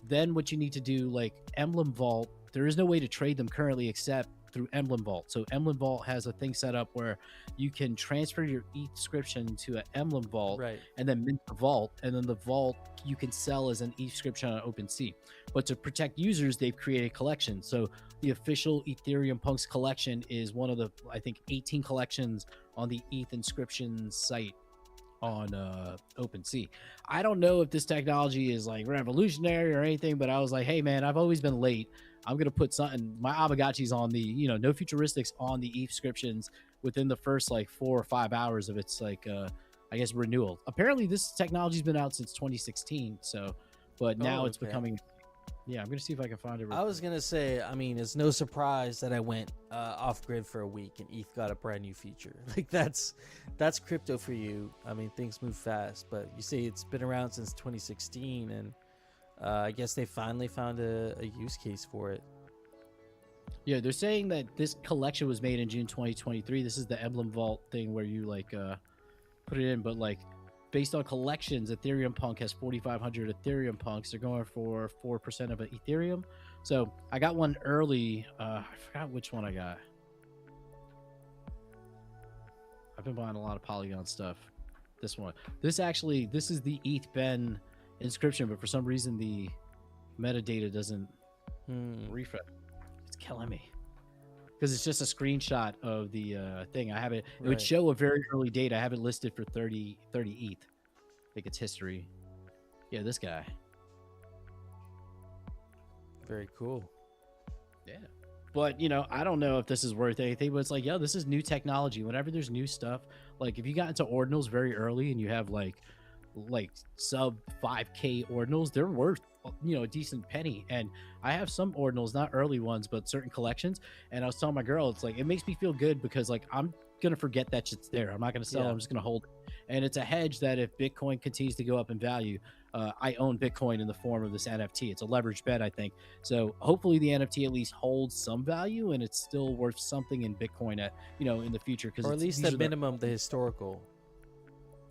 Then what you need to do, like Emblem Vault, there is no way to trade them currently except through Emblem Vault. So Emblem Vault has a thing set up where you can transfer your ETH inscription to an Emblem Vault, right, and then mint the vault, and then the vault you can sell as an ETH inscription on OpenSea. But to protect users, they've created a collection. So the official Ethereum Punks collection is one of the, I think, 18 collections on the ETH inscription site on OpenSea. I don't know if this technology is like revolutionary or anything, but I was like, hey man, I've always been late. I'm gonna put something, my Aavegotchi's on the, no futuristics on the ETH inscriptions within the first like 4 or 5 hours of its like I guess renewal. Apparently this technology's been out since 2016, so but now it's becoming. Yeah, I'm gonna see if I can find it. I was gonna say, I mean, it's no surprise that I went off grid for a week and ETH got a brand new feature. Like that's crypto for you. I mean, things move fast, but you say it's been around since 2016, and I guess they finally found a use case for it. Yeah, they're saying that this collection was made in June 2023. This is the Emblem Vault thing where you like put it in, but like based on collections, Ethereum Punk has 4,500 Ethereum Punks. They're going for 4% of an Ethereum. So I got one early. I forgot which one I got. I've been buying a lot of Polygon stuff. This one. This is the ETH Ben inscription, but for some reason the metadata doesn't refresh. It's killing me. Because it's just a screenshot of the thing. I have it. It would show a very early date. I have it listed for 30 ETH. I think it's history. Yeah, this guy. Very cool. Yeah. But, I don't know if this is worth anything, but it's like, this is new technology. Whenever there's new stuff, like if you got into ordinals very early and you have like sub 5K ordinals, they're worth a decent penny. And I have some ordinals, not early ones, but certain collections, and I was telling my girl, it's like it makes me feel good because like I'm gonna forget that shit's there. I'm not gonna sell it. I'm just gonna hold it. And it's a hedge that if Bitcoin continues to go up in value, I own Bitcoin in the form of this NFT. It's a leveraged bet, I think. So hopefully the NFT at least holds some value and it's still worth something in Bitcoin at in the future, because or at least at minimum the historical.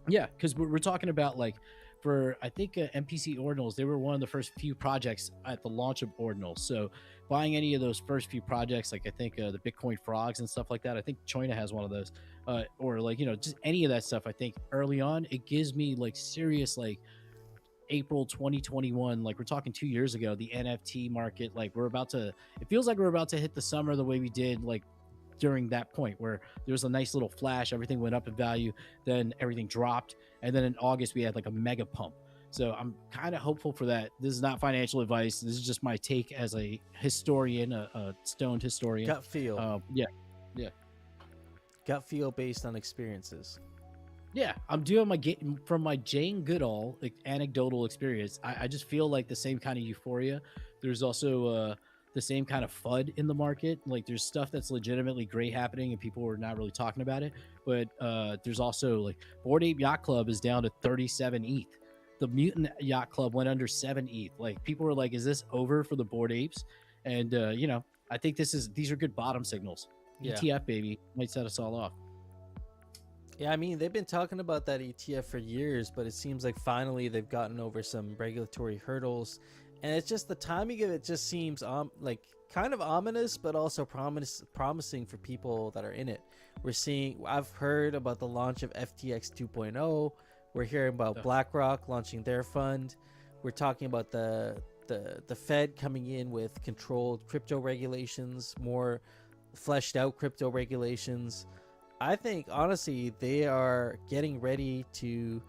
Yeah, because we're talking about like for I think MPC Ordinals, they were one of the first few projects at the launch of Ordinals. So buying any of those first few projects, like I think the Bitcoin Frogs and stuff like that, I think China has one of those, or like just any of that stuff. I think early on it gives me like serious like April 2021, like we're talking 2 years ago, the NFT market, like it feels like we're about to hit the summer the way we did like during that point where there was a nice little flash, everything went up in value, then everything dropped, and then in August we had like a mega pump. So I'm kind of hopeful for that. This is not financial advice. This is just my take as a historian, a stoned historian. Gut feel. Yeah. Gut feel based on experiences. Yeah, I'm doing from my Jane Goodall anecdotal experience. I just feel like the same kind of euphoria. There's also the same kind of FUD in the market. Like there's stuff that's legitimately great happening and people are not really talking about it. But there's also like Bored Ape Yacht Club is down to 37 ETH. The Mutant Yacht Club went under 7 ETH. Like people were like, is this over for the Bored Apes? And I think these are good bottom signals. Yeah. ETF baby might set us all off. Yeah, I mean, they've been talking about that ETF for years, but it seems like finally they've gotten over some regulatory hurdles. And it's just the timing of it just seems like kind of ominous, but also promising for people that are in it. I've heard about the launch of FTX 2.0. We're hearing about BlackRock launching their fund. We're talking about the the Fed coming in with controlled crypto regulations, more fleshed out crypto regulations. I think honestly they are getting ready to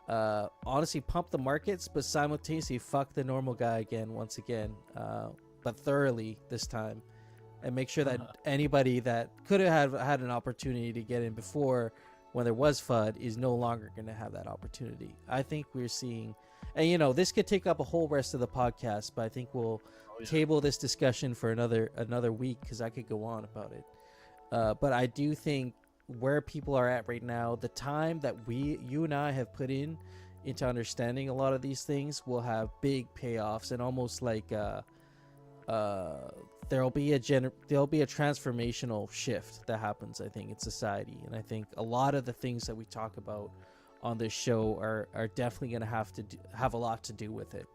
honestly pump the markets, but simultaneously fuck the normal guy once again, but thoroughly this time, and make sure that anybody that could have had an opportunity to get in before when there was FUD is no longer going to have that opportunity. I think we're seeing, and this could take up a whole rest of the podcast, but I think we'll table this discussion for another week because I could go on about it. But I do think where people are at right now, the time that you and I have put into understanding a lot of these things will have big payoffs, and almost like there'll be a transformational shift that happens, I think, in society. And I think a lot of the things that we talk about on this show are definitely going to have a lot to do with it.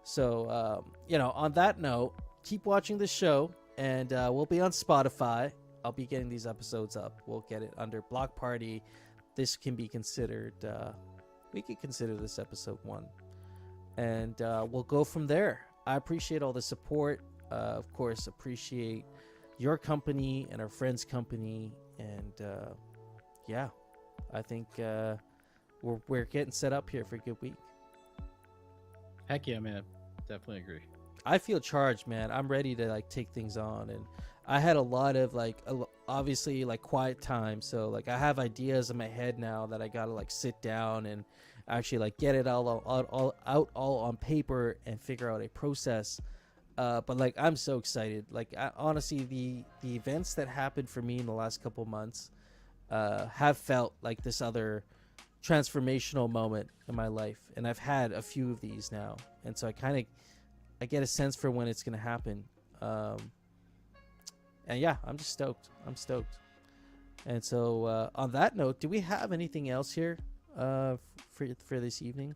So on that note, keep watching the show, and we'll be on Spotify. I'll be getting these episodes up. We'll get it under Blockparty. This can be considered, we could consider this episode 1. And we'll go from there. I appreciate all the support. Of course, appreciate your company and our friends' company. And I think we're getting set up here for a good week. Heck yeah, man. Definitely agree. I feel charged, man. I'm ready to take things on, and I had a lot of obviously quiet time, so I have ideas in my head now that I gotta sit down and actually get it all on paper and figure out a process. But I'm so excited. Honestly, the events that happened for me in the last couple months have felt like this other transformational moment in my life, and I've had a few of these now, and so I get a sense for when it's gonna happen. And yeah, I'm just stoked. And so on that note, do we have anything else here for this evening?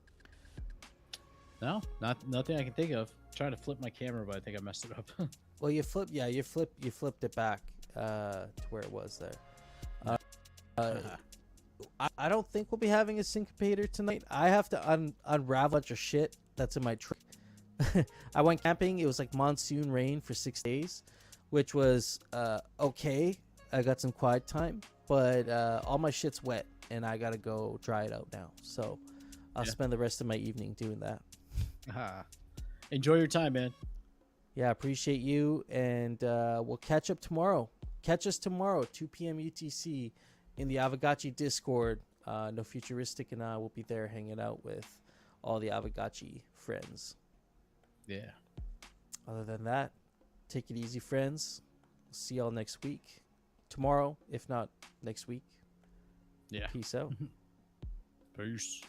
No, nothing I can think of. I'm trying to flip my camera, but I think I messed it up. Well, you flipped it back to where it was there. I don't think we'll be having a syncopator tonight. I have to unravel a bunch of shit that's in my truck. I went camping. It was monsoon rain for 6 days, which was okay. I got some quiet time, but all my shit's wet, and I gotta go dry it out now. So I'll spend the rest of my evening doing that. Enjoy your time, man. Yeah, appreciate you, and we'll catch up tomorrow. Catch us tomorrow, 2 p.m. UTC, in the Avagachi Discord. No Futuristic and I will be there hanging out with all the Avagachi friends. Yeah. Other than that, take it easy, friends. See y'all next week. Tomorrow, if not next week. Yeah. Peace out. Peace.